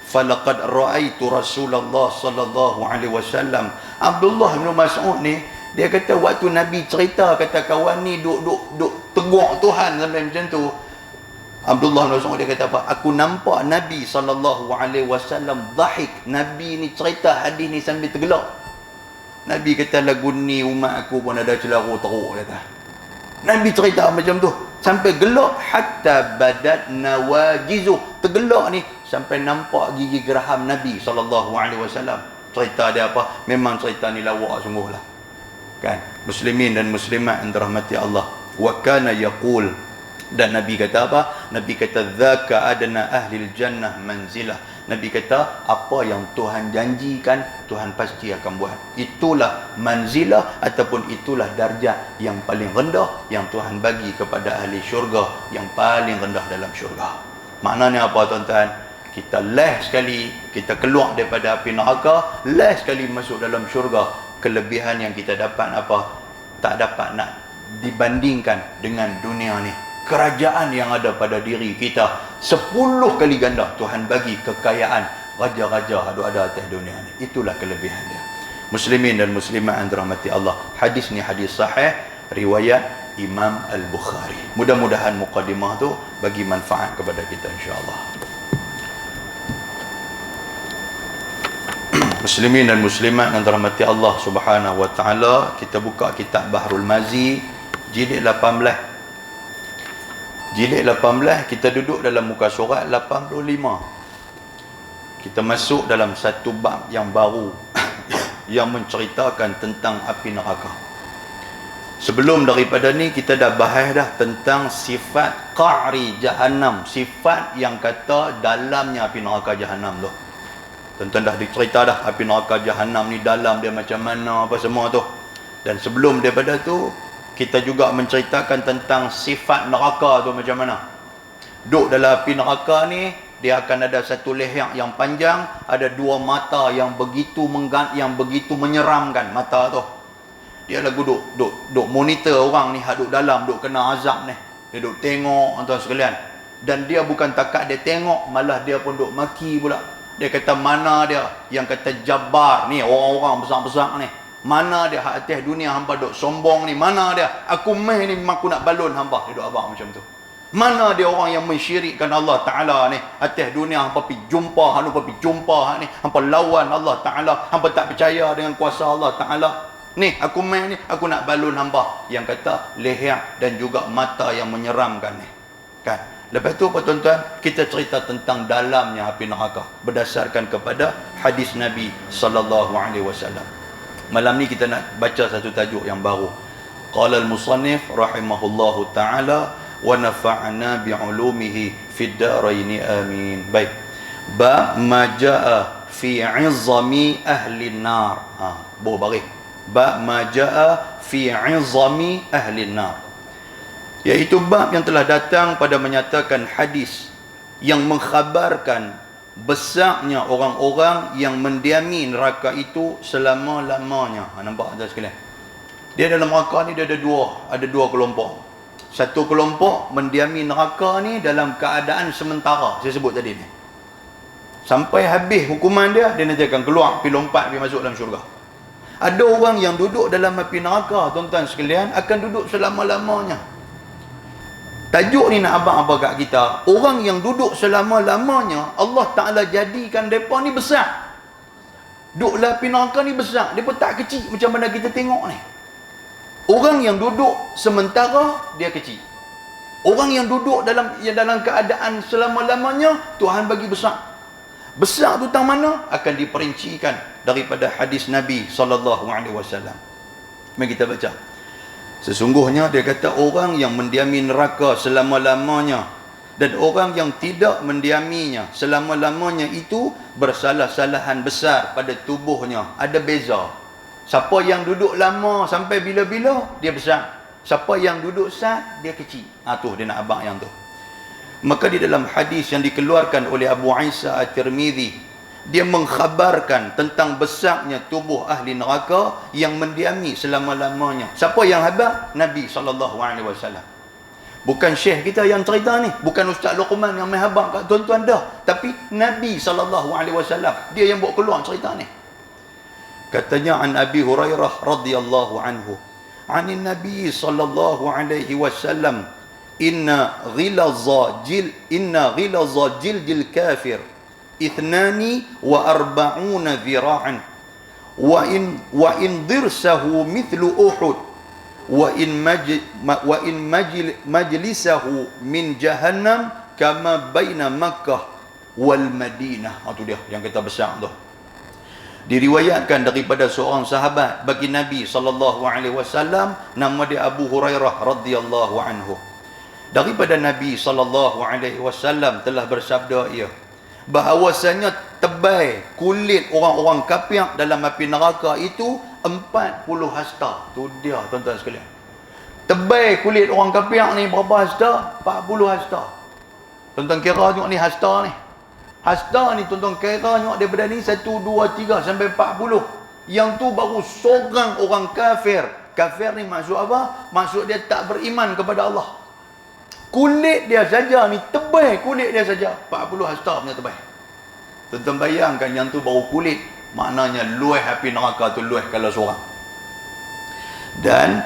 falaqad ra'aitu Rasulullah sallallahu alaihi wasallam. Abdullah bin Mas'ud ni, dia kata waktu Nabi cerita kata kawan ni duk tegur Tuhan sampai macam tu. Abdullah bin Mas'ud dia kata apa? Aku nampak Nabi sallallahu alaihi wasallam dhahik. Nabi ni cerita hadis ni sambil tergelak. Nabi kata lagu ni umat aku pun ada celaru teruk kata. Nabi cerita macam tu sampai gelak hatta badat nawajizu. Tergelak ni sampai nampak gigi geraham Nabi sallallahu alaihi wasallam. Cerita dia apa? Memang cerita ni lawak sungguhlah. Kan? Muslimin dan muslimat yang dirahmati Allah. Wa kana yaqul, dan Nabi kata apa? Nabi kata dzaka adna ahli jannah manzilah. Nabi kata apa yang Tuhan janjikan, Tuhan pasti akan buat. Itulah manzilah ataupun itulah darjat yang paling rendah yang Tuhan bagi kepada ahli syurga, yang paling rendah dalam syurga. Maknanya apa tuan-tuan? Kita last sekali kita keluar daripada api neraka, last sekali masuk dalam syurga. Kelebihan yang kita dapat apa? Tak dapat nak dibandingkan dengan dunia ni. Kerajaan yang ada pada diri kita 10 kali ganda Tuhan bagi kekayaan raja-raja ada atas dunia ni. Itulah kelebihan dia. Muslimin dan muslimat yang dirahmati Allah. Hadis ni hadis sahih riwayat Imam Al-Bukhari. Mudah-mudahan mukadimah tu bagi manfaat kepada kita insya-Allah. Muslimin dan muslimat yang dirahmati Allah Subhanahu wa taala, kita buka kitab Bahrul Mazi jilid 18. Jilid 18, kita duduk dalam muka surat 85. Kita masuk dalam satu bab yang baru yang menceritakan tentang api neraka. Sebelum daripada ni kita dah bahas dah tentang sifat qa'ri jahannam, sifat yang kata dalamnya api neraka jahannam tu. Tuan-tuan dah dicerita dah api neraka jahannam ni dalam dia macam mana apa semua tu. Dan sebelum daripada tu kita juga menceritakan tentang sifat neraka tu macam mana. Duduk dalam api neraka ni, dia akan ada satu leher yang panjang, ada 2 mata yang begitu menyeramkan mata tu. Dia lagu duk monitor orang ni duduk dalam, duk kena azab ni. Dia duk tengok tuan sekalian. Dan dia bukan takat dia tengok, malah dia pun duk maki pula. Dia kata mana dia yang kata Jabbar ni, orang-orang besar-besar ni. Mana dia atas dunia hamba duk sombong ni, mana dia? Aku meh ni aku nak balon hamba. Dia duk abang macam tu. Mana dia orang yang mensyirikkan Allah Ta'ala ni atas dunia hamba pergi jumpa, hamba lawan Allah Ta'ala, hamba tak percaya dengan kuasa Allah Ta'ala. Ni aku meh ni aku nak balon hamba yang kata leher dan juga mata yang menyeramkan ni. Kan? Lepas tu apa tuan-tuan? Kita cerita tentang dalamnya api neraka berdasarkan kepada hadis Nabi sallallahu alaihi wasallam. Malam ni kita nak baca satu tajuk yang baru. Qala al-musannif rahimahullahu ta'ala wa nafa'na bi'ulumihi fid darain amin. Baik. Ba ma jaa fi 'izami ahli nar. Bo baris. Bab ma jaa fi 'izami ahli nar. Iaitu bab yang telah datang pada menyatakan hadis yang mengkhabarkan besarnya orang-orang yang mendiami neraka itu selama-lamanya. Nampak tak sekalian? Dia dalam neraka ni dia ada dua kelompok. Satu kelompok mendiami neraka ni dalam keadaan sementara. Saya sebut tadi ni. Sampai habis hukuman dia nanti akan keluar, pergi lompat, pergi masuk dalam syurga. Ada orang yang duduk dalam api neraka, tuan-tuan sekalian, akan duduk selama-lamanya. Tajuk ni nak abang apa kat kita, orang yang duduk selama-lamanya, Allah Ta'ala jadikan mereka ni besar. Duduk dalam api neraka ni besar. Mereka tak kecil macam mana kita tengok ni. Orang yang duduk sementara, dia kecil. Orang yang duduk dalam keadaan selama-lamanya, Tuhan bagi besar. Besar tu tang mana? Akan diperincikan daripada hadis Nabi SAW. Mari kita baca. Sesungguhnya dia kata orang yang mendiami neraka selama-lamanya dan orang yang tidak mendiaminya selama-lamanya itu bersalah-salahan besar pada tubuhnya. Ada beza. Siapa yang duduk lama sampai bila-bila, dia besar. Siapa yang duduk sat, dia kecil. Tu dia nak abang yang tu. Maka di dalam hadis yang dikeluarkan oleh Abu Isa At-Tirmidzi, dia mengkhabarkan tentang besarnya tubuh ahli neraka yang mendiami selama-lamanya. Siapa yang khabar? Nabi SAW. Bukan syekh kita yang cerita ni, bukan Ustaz Luqman yang main khabar kat tuan-tuan dah, tapi Nabi SAW. Dia yang buat keluar cerita ni. Katanya an Abi Hurairah radhiyallahu anhu, anin Nabi sallallahu alaihi wasallam, inna ghilaza jildil kafir 42 ذراعا وإن ضرسه مثل أحد وإن مجلسه من جهنم كما بين مكة والمدينة. Itu dia yang kita besar tu. Diriwayatkan daripada seorang sahabat bagi Nabi SAW, nama dia Abu Hurairah radhiyallahu anhu. Daripada Nabi SAW telah bersabda ia, bahawasanya tebal kulit orang-orang kafir dalam api neraka itu 40 hasta. Tu dia tuan-tuan sekalian. Tebal kulit orang kafir ni berapa hasta? 40 hasta. Tuan-tuan kira tengok ni hasta ni. Hasta ni tuan-tuan kira tengok daripada ni 1, 2, 3 sampai 40. Yang tu baru seorang orang kafir. Kafir ni maksud apa? Maksud dia tak beriman kepada Allah. Kulit dia saja ni tebal, kulit dia saja 40 hasta punya tebal. Tuan-tuan bayangkan yang tu baru kulit, maknanya luah api neraka tu luah kalau seorang. Dan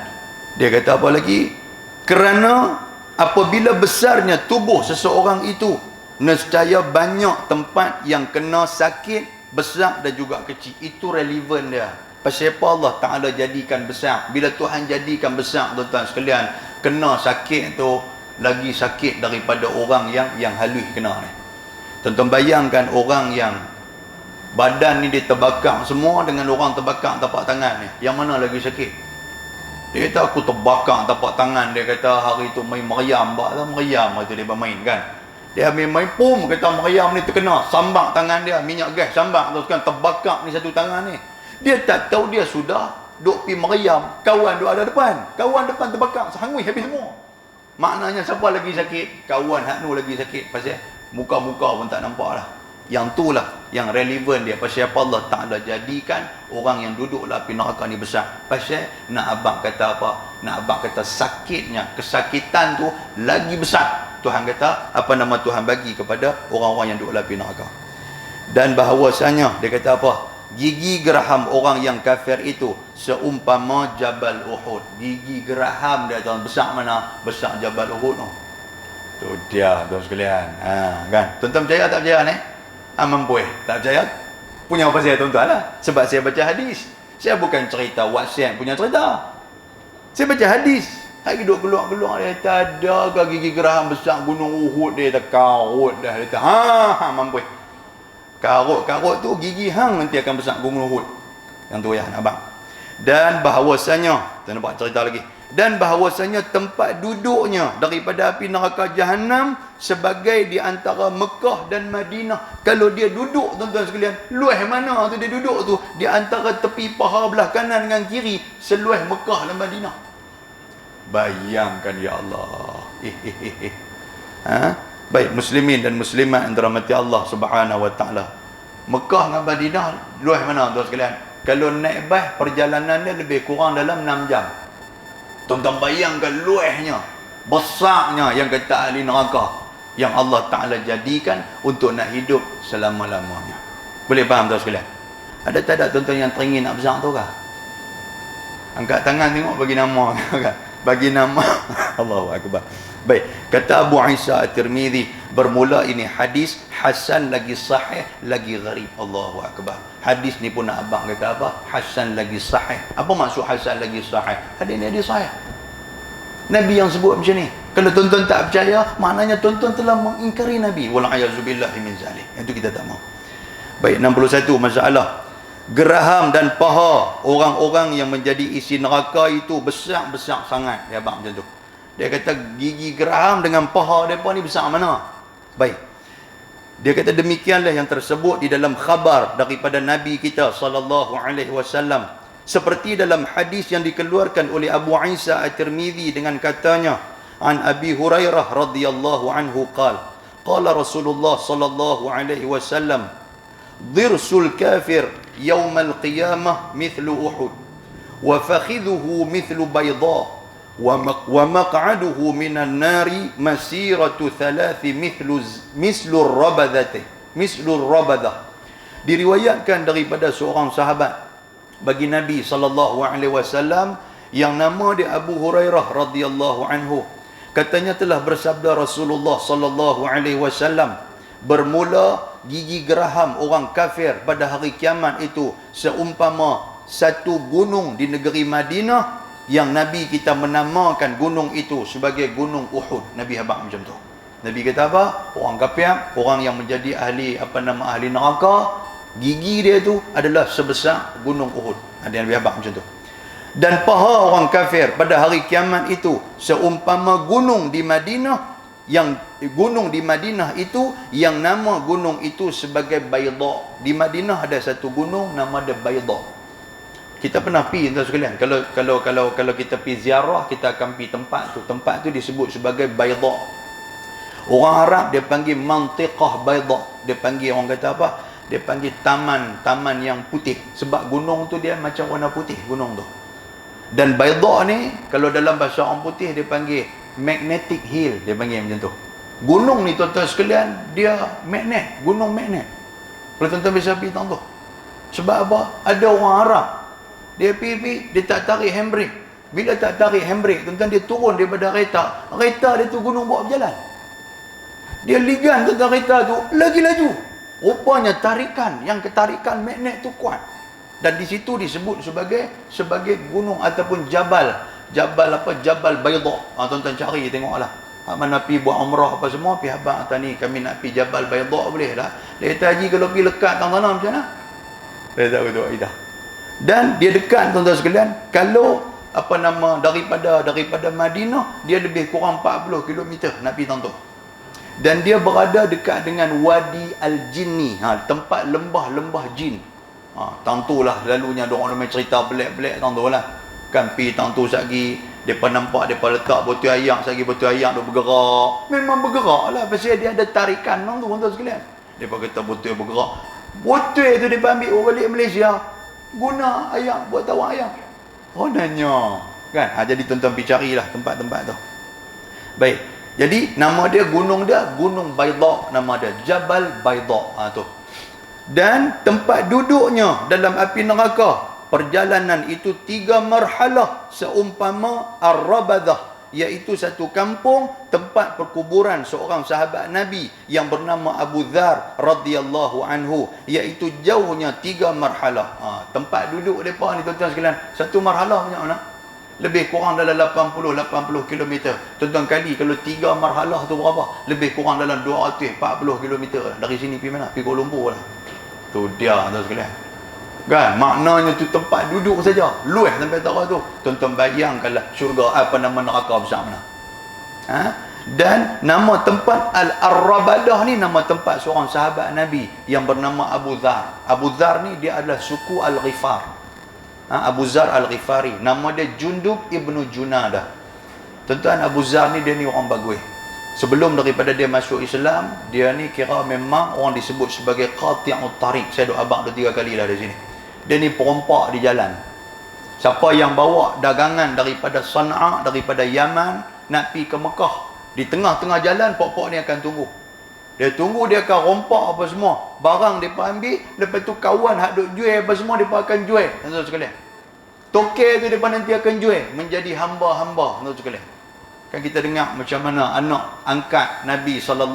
dia kata apa lagi? Kerana apabila besarnya tubuh seseorang itu, nescaya banyak tempat yang kena sakit, besar dan juga kecil. Itu relevan dia. Pasal apa Allah Ta'ala jadikan besar? Bila Tuhan jadikan besar, tuan-tuan sekalian, kena sakit tu lagi sakit daripada orang yang halus kena ni. Tuan-tuan bayangkan orang yang badan ni dia terbakar semua dengan orang terbakar tapak tangan ni, yang mana lagi sakit? Dia kata aku terbakar tapak tangan, dia kata hari tu main meriam, meriam itu dia bermain kan. Dia main pum, kata meriam ni terkena, sambak tangan dia, minyak gas sambak terus kan, terbakar ni satu tangan ni. Dia tak tahu dia sudah duk pi meriam, kawan duk ada depan, kawan depan terbakar sehangui habis semua. Maknanya siapa lagi sakit? Kawan hak nu lagi sakit. Pasal muka-muka pun tak nampak lah. Yang tu lah yang relevan dia. Pasal apa Allah Ta'ala jadikan orang yang duduk lah api neraka ni besar. Pasal nak abang kata apa? Nak abang kata sakitnya, kesakitan tu lagi besar. Tuhan kata, apa nama Tuhan bagi kepada orang-orang yang duduk lah api neraka. Dan bahawasanya dia kata apa? Gigi geraham orang yang kafir itu seumpama Jabal Uhud. Gigi geraham dia tuan, besar mana? Besar Jabal Uhud tu. Tu dia tuan sekalian. Kan? Tuan-tuan percaya tak percaya ni? Mampu tak percaya? Punya apa saya tuan-tuan lah. Sebab saya baca hadis. Saya bukan cerita WhatsApp punya cerita. Saya baca hadis. Hari duduk keluar-keluar dia kata ada gigi geraham besar gunung Uhud, dia kata karut dah. Dia kata mampu. Karut-karut tu gigi hang nanti akan besar gunung Uhud. Yang tu ya abang. Dan bahawasanya, tuan nampak cerita lagi. dan bahawasanya tempat duduknya daripada api neraka Jahannam sebagai di antara Mekah dan Madinah. Kalau dia duduk, tuan-tuan sekalian, luah mana tu dia duduk tu? Di antara tepi paha belah kanan dengan kiri, seluah Mekah dan Madinah. Bayangkan, ya Allah. Baik, muslimin dan muslimat yang dirahmati Allah Subhanahu wa taala. Mekah dengan Madinah luah mana tuan sekalian? Kalau naik bas, perjalanan dia lebih kurang dalam 6 jam. Tuan-tuan bayangkan luahnya, besarnya yang kata ahli neraka, yang Allah Ta'ala jadikan untuk nak hidup selama-lamanya. Boleh faham tuan sekalian? Ada tak ada tuan-tuan yang teringin nak besar tu kah? Angkat tangan tengok, bagi nama kan? Bagi nama. Allahu Akbar. Baik, kata Abu Isa At-Tirmidzi, bermula ini hadis hasan lagi sahih lagi gharib. Allahu Akbar. Hadis ni pun nak abang kata apa? Hasan lagi sahih. Apa maksud hasan lagi sahih? Hadis ni hadis sahih. Nabi yang sebut macam ni. Kalau tuan-tuan tak percaya, maknanya tuan-tuan telah mengingkari Nabi. Wal'ayazubillahi min zalik. Itu kita tak mahu. Baik, 61 masalah. Geraham dan paha orang-orang yang menjadi isi neraka itu besar-besar sangat. Dia abang macam tu. Dia kata gigi geraham dengan paha mereka ni besar mana? Baik. Dia kata demikianlah yang tersebut di dalam khabar daripada Nabi kita sallallahu alaihi wasallam. Seperti dalam hadis yang dikeluarkan oleh Abu Isa At-Tirmidzi dengan katanya, an Abi Hurairah radhiyallahu anhu qala Rasulullah sallallahu alaihi wasallam, dhirsul kafir yawmal qiyamah mithlu Uhud wa fakhidhuhu mithlu bayda wa maq'aduhu minan nari masiratu thalathi mislu rabadah. Diriwayatkan daripada seorang sahabat bagi Nabi sallallahu alaihi wasallam yang nama dia Abu Hurairah radhiyallahu anhu, katanya telah bersabda Rasulullah sallallahu alaihi wasallam, bermula gigi geraham orang kafir pada hari kiamat itu seumpama satu gunung di negeri Madinah, yang Nabi kita menamakan gunung itu sebagai gunung Uhud. Nabi habaq macam tu. Nabi kata apa? Orang kafir, orang yang menjadi ahli ahli neraka, gigi dia tu adalah sebesar gunung Uhud. Ada yang Nabi habaq macam tu. Dan paha orang kafir pada hari kiamat itu seumpama gunung di Madinah, yang gunung di Madinah itu yang nama gunung itu sebagai Bayda. Di Madinah ada satu gunung nama dia Bayda. Kita pernah pergi tuan sekalian. Kalau kita pergi ziarah, kita akan pergi tempat tu. Tempat tu disebut sebagai Bayda. Orang Arab dia panggil Mantiqah Bayda. Dia panggil, orang kata apa? Dia panggil taman yang putih. Sebab gunung tu dia macam warna putih gunung tu. Dan Bayda ni kalau dalam bahasa orang putih dia panggil magnetic hill, dia panggil macam tu. Gunung ni tuan-tuan sekalian, dia magnet, gunung magnet. Kalau tuan-tuan bisa pergi tahu tu. Sebab apa? Ada orang Arab, dia pergi, dia tak tarik handbrake. Bila tak tarik handbrake, tuan-tuan, dia turun daripada kereta. Kereta dia tu gunung bawa berjalan. Dia ligan tuan-tuan kereta tu, lagi laju. Rupanya ketarikan magnet tu kuat. Dan di situ disebut sebagai gunung ataupun Jabal Bayda. Tuan-tuan cari tengoklah. Mana pergi buat umrah apa semua, pergi abang atas ni, kami nak pergi Jabal Bayda boleh dah. Dia kata haji kalau pergi lekat tanah macam mana? Saya tahu tu Aidah. Dan dia dekat tuan-tuan sekalian, kalau daripada Madinah dia lebih kurang 40 km nak pergi tuan-tuan. Dan dia berada dekat dengan Wadi Al-Jinni, tempat lembah jin. Tentulah lalunya diorang cerita belak-belak tentulah. Kan pergi tentu sagi, depa nampak depa letak botol air sagi, botol air tu bergerak. Memang bergeraklah pasal dia ada tarikan tuan-tuan sekalian. Depa kata botol bergerak. Botol tu depa ambil balik Malaysia, guna ayam buat tawar ayam. Kononnya kan. Jadi tuan-tuan pergi carilah tempat-tempat tu. Baik. Jadi nama dia Gunung Bayda, nama dia Jabal Bayda tu. Dan tempat duduknya dalam api neraka, perjalanan itu 3 marhalah seumpama Ar-Rabadah, iaitu satu kampung tempat perkuburan seorang sahabat Nabi yang bernama Abu Dzar radhiyallahu anhu, iaitu jauhnya 3 marhalah. Tempat duduk depa ni tuan-tuan sekalian, satu marhalah banyak mana? Lebih kurang dalam 80 km. Tuan-tuan kali kalau 3 marhalah tu berapa? Lebih kurang dalam 240 km. Dari sini pergi mana? Pergi Kuala Lumpur lah. Tu dia tuan sekalian. Kan? Maknanya tu tempat duduk saja. Luas sampai tak tu. Tuan-tuan bayangkanlah syurga apa nama neraka besar mana. Ha? Dan nama tempat Al-Rabadah ni nama tempat seorang sahabat Nabi yang bernama Abu Dhar. Abu Dhar ni dia adalah suku Al-Ghifar. Ha? Abu Dhar Al-Ghifari. Nama dia Jundub ibnu Junadah. Tuan-tuan, Abu Dhar ni dia ni orang bagus. Sebelum daripada dia masuk Islam, dia ni kira memang orang disebut sebagai qati'ut tariq. Saya duk abang 2-3 kali dah di sini. Dia ni perompak di jalan. Siapa yang bawa dagangan daripada Sana'a, daripada Yaman nak pergi ke Mekah, di tengah-tengah jalan pok-pok ni akan tunggu. Dia tunggu, dia akan rompak apa semua. Barang dia ambil, lepas tu kawan hak duk jual apa semua dia akan jual. Tuan-tuan sekalian. Toke tu dia nanti akan jual menjadi hamba-hamba. Tuan-tuan sekalian. Kan kita dengar macam mana anak angkat Nabi SAW.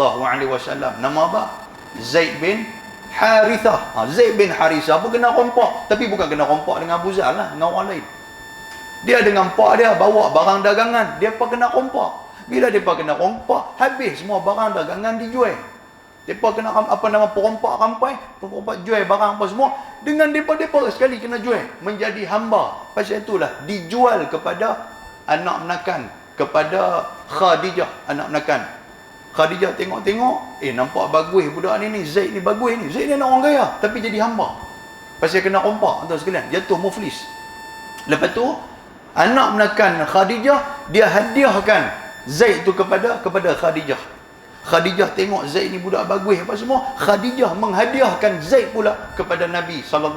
Nama apa? Zaid bin Harithah. Zaid bin Harithah pun kena rompak. Tapi bukan kena rompak dengan Abu Zar lah. Dengan orang lain. Dia dengan pak dia bawa barang dagangan. Dia pun kena rompak. Bila dia kena rompak, habis semua barang dagangan dijual. Dia kena apa nama perompak rampai, perompak jual barang apa semua. Dengan depa sekali kena jual menjadi hamba. Pasal itulah dijual kepada anak menakan, kepada Khadijah anak menakan. Khadijah tengok-tengok, nampak bagus budak ni Zaid ni bagus ni. Zaid ni anak orang kaya tapi jadi hamba. Pasal kena rompak tuan sekalian, jatuh muflis. Lepas tu anak menakan Khadijah, dia hadiahkan Zaid tu kepada Khadijah. Khadijah tengok Zaid ni budak bagus apa semua, Khadijah menghadiahkan Zaid pula kepada Nabi SAW.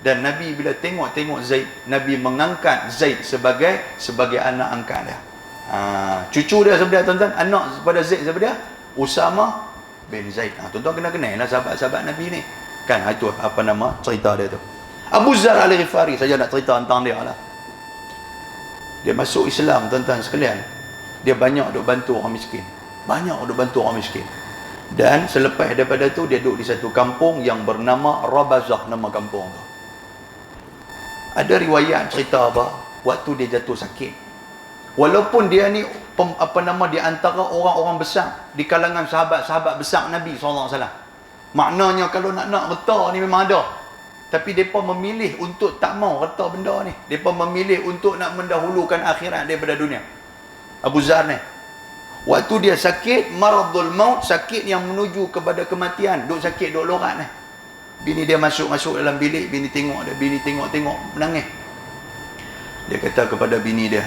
Dan Nabi bila tengok Zaid, Nabi mengangkat Zaid sebagai anak angkat dia. Cucu dia sebenarnya tuan-tuan, anak pada Zaid sebenarnya Usama bin Zaid. Tuan-tuan kena kenal lah sahabat-sahabat Nabi ni. Kan itu apa nama cerita dia tu. Abu Zar Al-Ghifari, saya nak cerita tentang dia lah. Dia masuk Islam tuan-tuan sekalian. Dia banyak duk bantu orang miskin. Dan selepas daripada tu dia duduk di satu kampung yang bernama Rabazah, nama kampung tu. Ada riwayat cerita apa? Waktu dia jatuh sakit. Walaupun dia ni di antara orang-orang besar di kalangan sahabat-sahabat besar Nabi SAW. Maknanya kalau nak reta ni memang ada. Tapi mereka memilih untuk tak mau reta benda ni. Mereka memilih untuk nak mendahulukan akhirat daripada dunia. Abu Zar ni. Waktu dia sakit, maradul maut, sakit yang menuju kepada kematian. Duk sakit, duk lorat ni. Bini dia masuk dalam bilik, bini tengok dia, bini tengok menangis. Dia kata kepada bini dia,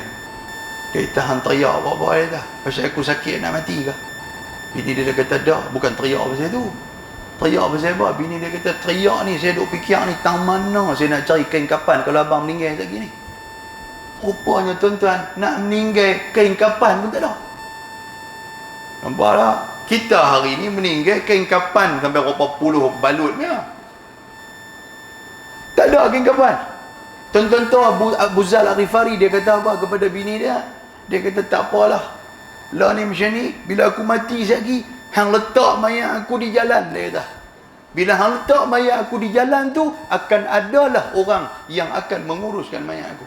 tahan teriak apa-apa dia dah. Pasal aku sakit nak mati ke? Bini dia kata dah, bukan teriak pasal tu. Teriak pasal apa? Bini dia kata teriak ni saya duk fikir ni tang mana saya nak cari kain kapan kalau abang meninggal lagi ni. Rupanya tuan-tuan, nak meninggal kain kapan pun tak ada. Nampak tak? Kita hari ni meninggal kain kapan sampai berapa puluh balutnya. Tak ada kain kapan. Tuan-tuan tahu Abu Zar Al-Ghifari dia kata apa kepada bini dia? Dia kata tak apalah. Lah ni macam ni, bila aku mati sekali, hang letak mayat aku di jalan, dia kata. Bila hang letak mayat aku di jalan tu, akan adalah orang yang akan menguruskan mayat aku.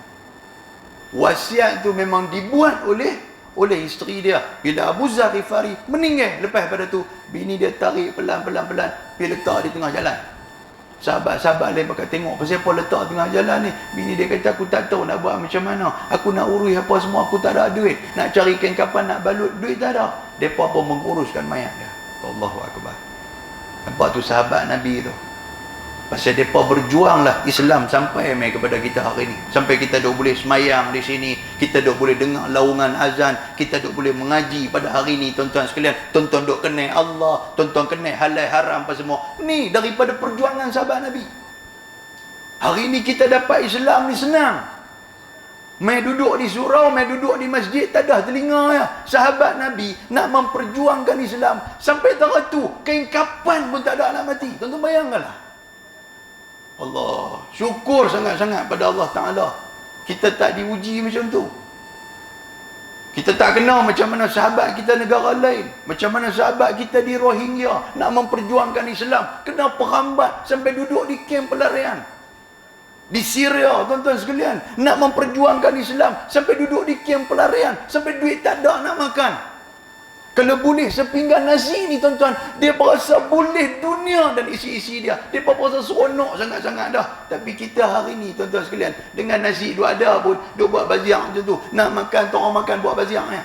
Wasiat tu memang dibuat oleh isteri dia. Bila Abu Zar Ghifari meninggal, lepas pada tu bini dia tarik pelan-pelan dia letak di tengah jalan. Sahabat-sahabat lain pakai tengok pasal apa letak tengah jalan ni. Bini dia kata aku tak tahu nak buat macam mana. Aku nak urus apa semua, aku tak ada duit. Nak cari kain kapan, nak balut, duit tak ada. Depa pun menguruskan mayat dia. Allahu Akbar. Nampak tu sahabat Nabi tu. Pasal mereka berjuanglah Islam sampai mai kepada kita hari ni. Sampai kita duk boleh semayang di sini, kita duk boleh dengar laungan azan, kita duk boleh mengaji pada hari ni tuan-tuan sekalian. Tuan-tuan duk kenal Allah, tuan-tuan kenal halal haram apa semua. Ni daripada perjuangan sahabat Nabi. Hari ni kita dapat Islam ni senang. Mai duduk di surau, mai duduk di masjid, tak ada telinga ya. Sahabat Nabi nak memperjuangkan Islam sampai tahap tu, kain kapan pun tak ada nak mati. Tuan-tuan bayangkanlah. Allah, syukur sangat-sangat pada Allah Ta'ala. Kita tak diuji macam tu. Kita tak kenal macam mana sahabat kita negara lain, macam mana sahabat kita di Rohingya nak memperjuangkan Islam, kena perambat sampai duduk di kem pelarian. Di Syria tuan-tuan sekalian, nak memperjuangkan Islam sampai duduk di kem pelarian, sampai duit tak ada nak makan. Kalau boleh sepinggan nasi ni tuan-tuan, dia berasa boleh dunia dan isi-isi dia. Dia berasa seronok sangat-sangat dah. Tapi kita hari ni tuan-tuan sekalian, dengan nasi duk ada pun, duk buat baziak macam tu. Nak makan, tak orang makan buat baziak ni.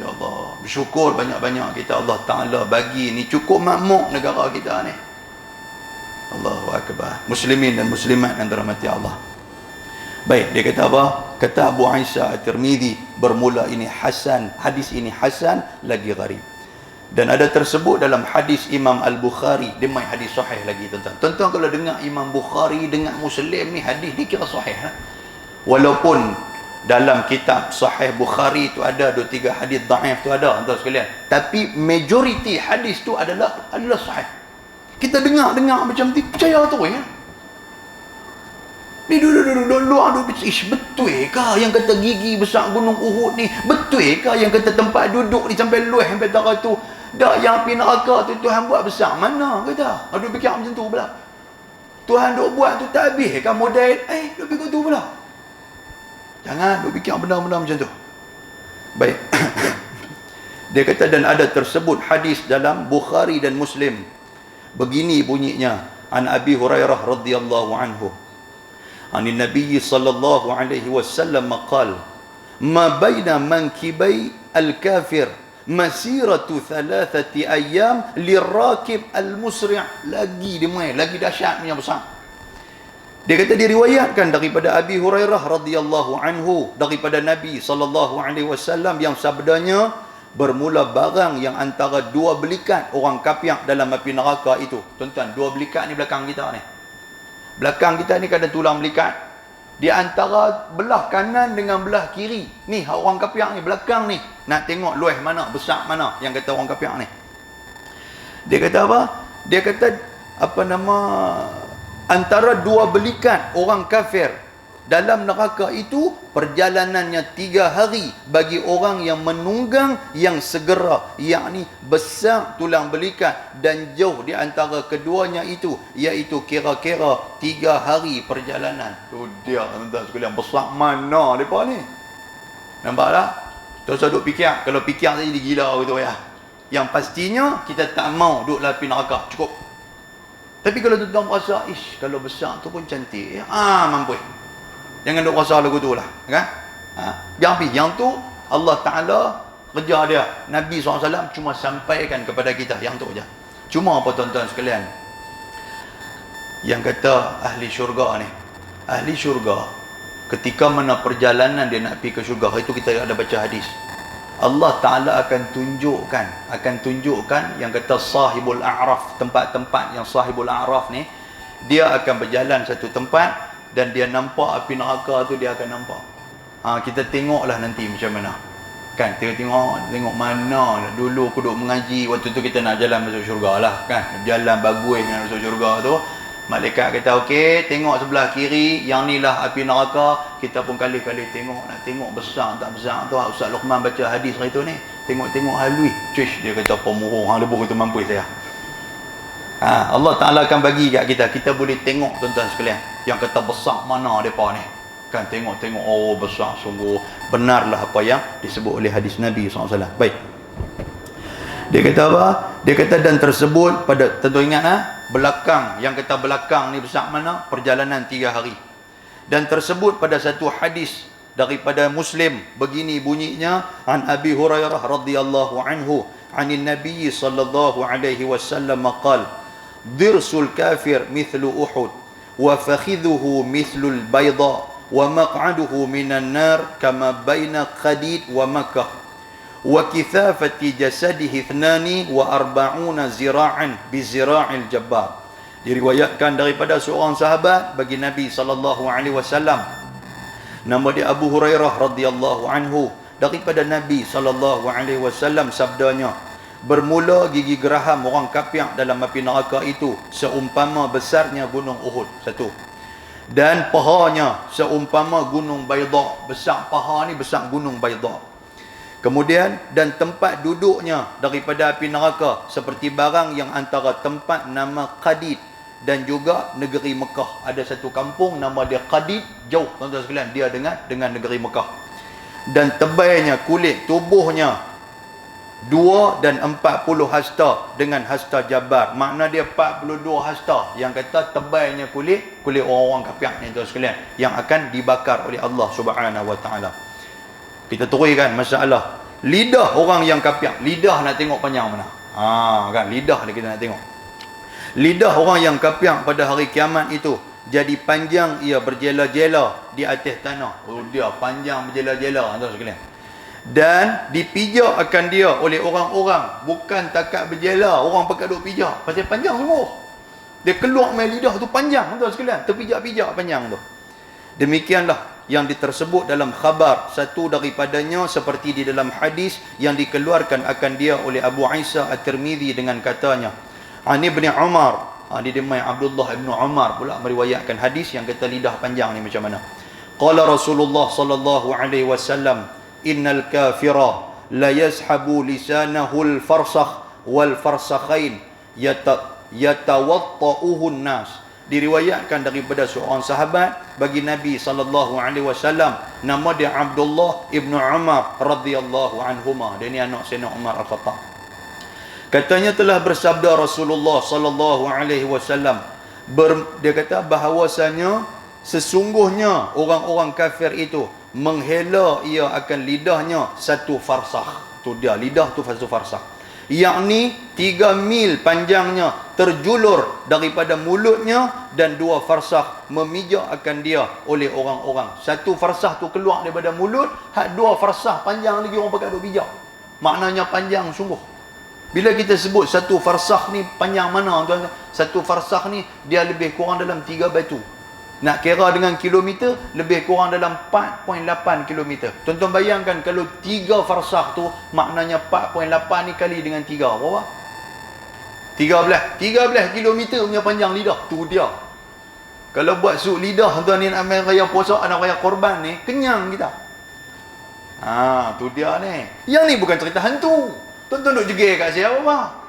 Ya Allah, bersyukur banyak-banyak kita Allah Ta'ala bagi ni cukup makmur negara kita ni. Allahu Akbar. Muslimin dan muslimat yang dirahmati Allah. Baik, dia kata apa? Kata Abu Isa At-Tirmidzi, bermula ini hasan, hadis ini hasan lagi gharib. Dan ada tersebut dalam hadis Imam Al-Bukhari, dia main hadis sahih lagi tuan-tuan. Tuan-tuan kalau dengar Imam Bukhari, dengar Muslim ni hadis ni kira sahih. Walaupun dalam kitab Sahih Bukhari tu ada 2-3 hadis dhaif tu ada tuan sekalian. Tapi majoriti hadis tu adalah sahih. Kita dengar macam tu percaya tu ya. Ni dulu betul ke yang kata gigi besar gunung Uhud ni? Betul ke yang kata tempat duduk ni sampai luas sampai darah tu? Dak yang api neraka tu Tuhan buat besar mana kata? Ada fikir macam tu pula. Tuhan duk buat tu tak habis kan model duk fikir tu pula. Jangan duk fikir benda-benda macam tu. Baik. Dia kata dan ada tersebut hadis dalam Bukhari dan Muslim. Begini bunyinya, an Abi Hurairah radhiyallahu anhu. عن النبي صلى الله عليه وسلم قال ما بين منكبي الكافر مسيرة 3 أيام للراكب المسرع. Lagi dia main, lagi dahsyat punya besar. Dia kata diriwayatkan daripada Abi Hurairah radhiyallahu anhu daripada Nabi sallallahu alaihi wasallam yang sabdanya, bermula barang yang antara 2 belikat orang kafir dalam api neraka itu. Tuan-tuan, 2 belikat ni belakang kita ni. Belakang kita ni ada tulang belikat. Di antara belah kanan dengan belah kiri. Ni orang kafir ni, belakang ni. Nak tengok luas mana, besar mana yang kata orang kafir ni. Dia kata apa? Dia kata antara 2 belikat orang kafir dalam neraka itu perjalanannya 3 hari bagi orang yang menunggang yang segera, yakni besar tulang belikat dan jauh di antara keduanya itu, iaitu kira-kira 3 hari perjalanan. Tu dia tuan-tuan sekalian, besar mana depa ni? Nampak tak? Terus duk fikir, kalau fikir saja jadi gila gitu ya. Yang pastinya kita tak mau duduk dalam api neraka, cukup. Tapi kalau tuan-tuan rasa, kalau besar tu pun cantik ya. Mampu. Jangan duk rasa lagu tu lah, kan? Yang pergi, yang tu Allah Ta'ala kerja dia. Nabi SAW cuma sampaikan kepada kita yang tu je. Cuma apa tuan-tuan sekalian? Yang kata ahli syurga ni, ahli syurga ketika mana perjalanan dia nak pergi ke syurga, itu kita ada baca hadis. Allah Ta'ala akan tunjukkan yang kata sahibul a'raf, tempat-tempat yang sahibul a'raf ni, dia akan berjalan satu tempat dan dia nampak api neraka tu, dia akan nampak. Kita tengoklah nanti macam mana. Kan, tengok mana. Dulu aku duk mengaji, waktu tu kita nak jalan masuk syurga lah, kan. Jalan bagus nak masuk syurga tu. Malaikat kata, okey, tengok sebelah kiri, yang ni lah api neraka. Kita pun kali-kali tengok, nak tengok besar tak besar tu. Ustaz Luqman baca hadis hari tu ni. Tengok halui. Cuish, dia kata pemurung, hang lebur itu mampu saya. Allah Ta'ala akan bagi kat kita. Kita boleh tengok tuan-tuan sekalian. Yang kata besar mana mereka ni. Kan tengok, oh besar sungguh. Benarlah apa yang disebut oleh hadis Nabi SAW. Baik. Dia kata apa? Dia kata dan tersebut pada, tentu ingat belakang. Yang kata belakang ni besar mana? Perjalanan 3 hari. Dan tersebut pada satu hadis daripada Muslim. Begini bunyinya. An Abi Hurairah radhiyallahu anhu. Anin Nabi sallallahu alaihi wasallam qala dirsul kafir mithlu Uhud wa fakhidhuhu mithlul bayda wa maq'aduhu minan nar kama baina Qadid wa Makkah wa kithafati jasadihi 42 zira'an bi zira'il jabbar. Diriwayatkan daripada seorang sahabat bagi Nabi sallallahu alaihi wasallam, nama dia Abu Hurairah radhiyallahu anhu, daripada Nabi sallallahu alaihi wasallam sabdanya, bermula gigi geraham orang kafir dalam api neraka itu seumpama besarnya gunung Uhud satu, dan pahanya seumpama gunung Bayda. Besar paha ni besar gunung Bayda. Kemudian dan tempat duduknya daripada api neraka seperti barang yang antara tempat nama Qadid dan juga negeri Mekah. Ada satu kampung nama dia Qadid, jauh tuan-tuan sekalian dia dengan negeri Mekah. Dan tebalnya kulit tubuhnya 2 dan 40 hasta dengan hasta jabar. Makna dia 42 hasta yang kata tebalnya kulit orang-orang kafir ni tuan sekalian, yang akan dibakar oleh Allah Subhanahu wa taala. Kita turunkan masalah lidah orang yang kafir. Lidah nak tengok panjang mana? Kan lidah ni kita nak tengok. Lidah orang yang kafir pada hari kiamat itu jadi panjang, ia berjela-jela di atas tanah. Oh, dia panjang berjela-jela tuan sekalian. Dan dipijak akan dia oleh orang-orang, bukan takat berjela, orang pakai duk pijak, pasal panjang sungguh. Dia keluar main lidah tu panjang tuan sekalian, terpijak-pijak panjang tu. Demikianlah yang ditersebut dalam khabar, satu daripadanya seperti di dalam hadis yang dikeluarkan akan dia oleh Abu Isa At-Tirmizi dengan katanya, Ani bin Umar, dia demai Abdullah bin Umar pula meriwayatkan hadis yang kata lidah panjang ni macam mana. Qala Rasulullah sallallahu alaihi wasallam, innal kafira la yazhabu lisanahu al-farsakh wal farsakhain yatawatta'uhu an-nas. Diriwayatkan daripada seorang sahabat bagi Nabi sallallahu alaihi wasallam, nama dia Abdullah ibnu Umar radhiyallahu anhuma. Dia ni anak Sayyidina Umar Al-Khattab. Katanya telah bersabda Rasulullah sallallahu alaihi wasallam, dia kata bahawasanya sesungguhnya orang-orang kafir itu menghela ia akan lidahnya satu farsakh. Tu dia, lidah tu satu farsakh, yakni 3 mil panjangnya terjulur daripada mulutnya, dan 2 farsakh memijak akan dia oleh orang-orang. Satu farsakh tu keluar daripada mulut, 2 farsakh panjang lagi orang pakai duk bijak. Maknanya panjang sungguh. Bila kita sebut satu farsakh ni panjang mana tuan? Satu farsakh ni dia lebih kurang dalam 3 batu. Nak kira dengan kilometer, lebih kurang dalam 4.8 kilometer. Tuan-tuan bayangkan kalau 3 farsakh tu, maknanya 4.8 ni kali dengan 3, berapa? 13 kilometer punya panjang lidah. Tu dia. Kalau buat sup lidah tuan ni nak main raya puasa, nak raya korban ni, kenyang kita. Tu dia ni. Yang ni bukan cerita hantu. Tuan-tuan duk jegir kat saya apa?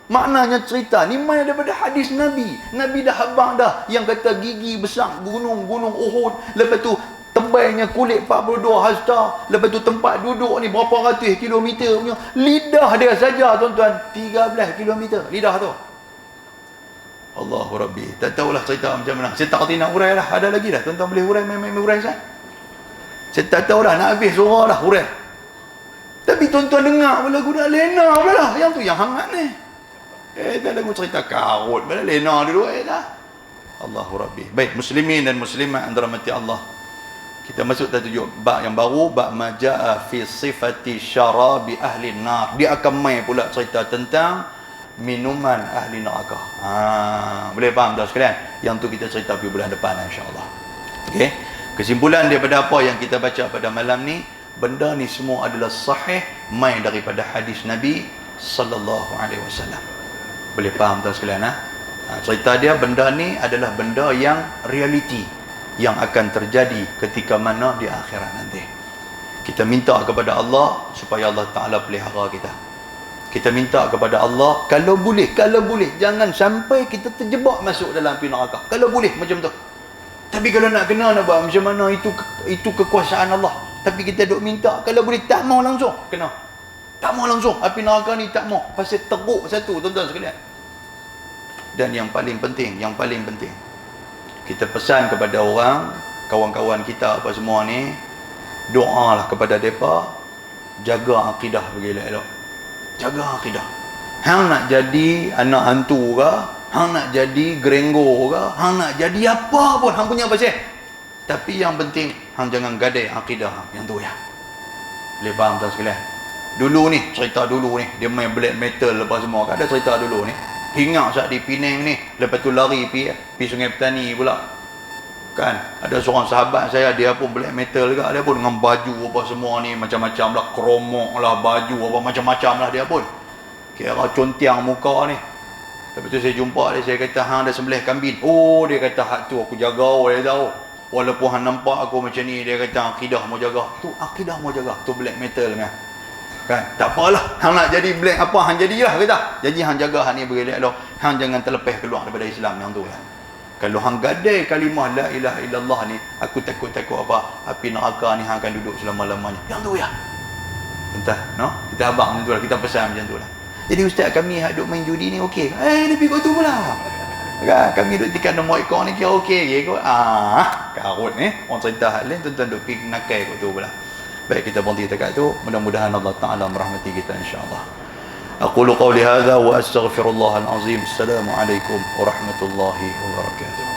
Maknanya cerita ni main daripada hadis Nabi. Nabi dah habang dah yang kata gigi besar gunung-gunung Uhud. Lepas tu tebalnya kulit 42 hasta. Lepas tu tempat duduk ni berapa ratus kilometer punya. Lidah dia saja tuan-tuan 13 kilometer lidah tu. Allahu Rabbi. Tak tahulah cerita macam mana. Saya tak kerti nak hurai dah. Ada lagi dah. Tuan-tuan boleh hurai, main hurai saya. Saya tak tahu dah nak habis surah dah hurai. Tapi tuan-tuan dengar pula guna lena pula lah. Yang tu yang hangat ni. Tak lagu cerita karut. Bala lena dulu dah. Allahu Rabbi. Baik, muslimin dan muslimat yang dirahmati Allah. Kita masuk tajuk bab yang baru, bab majaa fi sifati syarabi ahli nar. Dia akan main pula cerita tentang minuman ahli neraka. Boleh faham tak sekalian? Yang tu kita cerita pada bulan depan insya-Allah. Okey. Kesimpulan daripada apa yang kita baca pada malam ni, benda ni semua adalah sahih, main daripada hadis Nabi sallallahu alaihi wasallam. Boleh faham tuan sekalian? Cerita dia benda ni adalah benda yang realiti, yang akan terjadi ketika mana di akhirat nanti. Kita minta kepada Allah supaya Allah Ta'ala pelihara kita. Kita minta kepada Allah, kalau boleh jangan sampai kita terjebak masuk dalam api neraka. Kalau boleh macam tu. Tapi kalau nak kena nak buat macam mana, itu kekuasaan Allah. Tapi kita duk minta, kalau boleh tak mau langsung kena. Tak mau langsung api neraka ni, tak mau. Pasal teruk satu tuan-tuan sekalian. Dan yang paling penting, kita pesan kepada orang, kawan-kawan kita apa semua ni, doalah kepada mereka, jaga akidah bagi elok-elok. Jaga akidah. Hang nak jadi anak hantu ke, hang nak jadi gerenggo ke, hang nak jadi apa pun hang punya pasal. Tapi yang penting hang jangan gadai akidah yang tu ya. Boleh faham tak sekalian? Dulu ni, cerita dulu ni, dia main black metal lepas semua, ada cerita dulu ni. Hingar saat di Penang ni, lepas tu lari pi Sungai Petani pula. Kan, ada seorang sahabat saya, dia pun black metal juga, dia pun dengan baju apa semua ni macam-macam lah, kromok lah, baju apa macam-macam lah dia pun. Kira contiang muka ni. Lepas tu saya jumpa dia, saya kata hang ada sembelih kambing. Oh, dia kata hak tu aku jaga, dia tahu. Walaupun hang nampak aku macam ni, dia kata akidah mau jaga. Tu akidah mau jaga, tu black metal kan. Kan, tak apalah, hang nak jadi black apa hang jadilah kata. Jadi hang jaga hang ni berilek-elok, hang jangan terlepas keluar daripada Islam yang tu kan. Kalau hang gadai kalimah la ilaha illallah ni, aku takut apa api neraka ni hang akan duduk selama-lamanya. Yang tu ya. Entah, no? Kita abang macam tu lah, kita pesan macam tu lah. Jadi ustaz kami hak duk main judi ni okey. Nabi kau tu pula. Kan kami duk tikan nombor ekor ni kira okey ke kau. Karut orang cerita hal lain tuan-tuan duk pergi nakai kau tu pula. Baik, kita berhenti dekat tu. Mudah-mudahan Allah Taala merahmati kita insya-Allah. Aqulu qawli hadza wa astaghfirullahal azim. Assalamualaikum warahmatullahi wabarakatuh.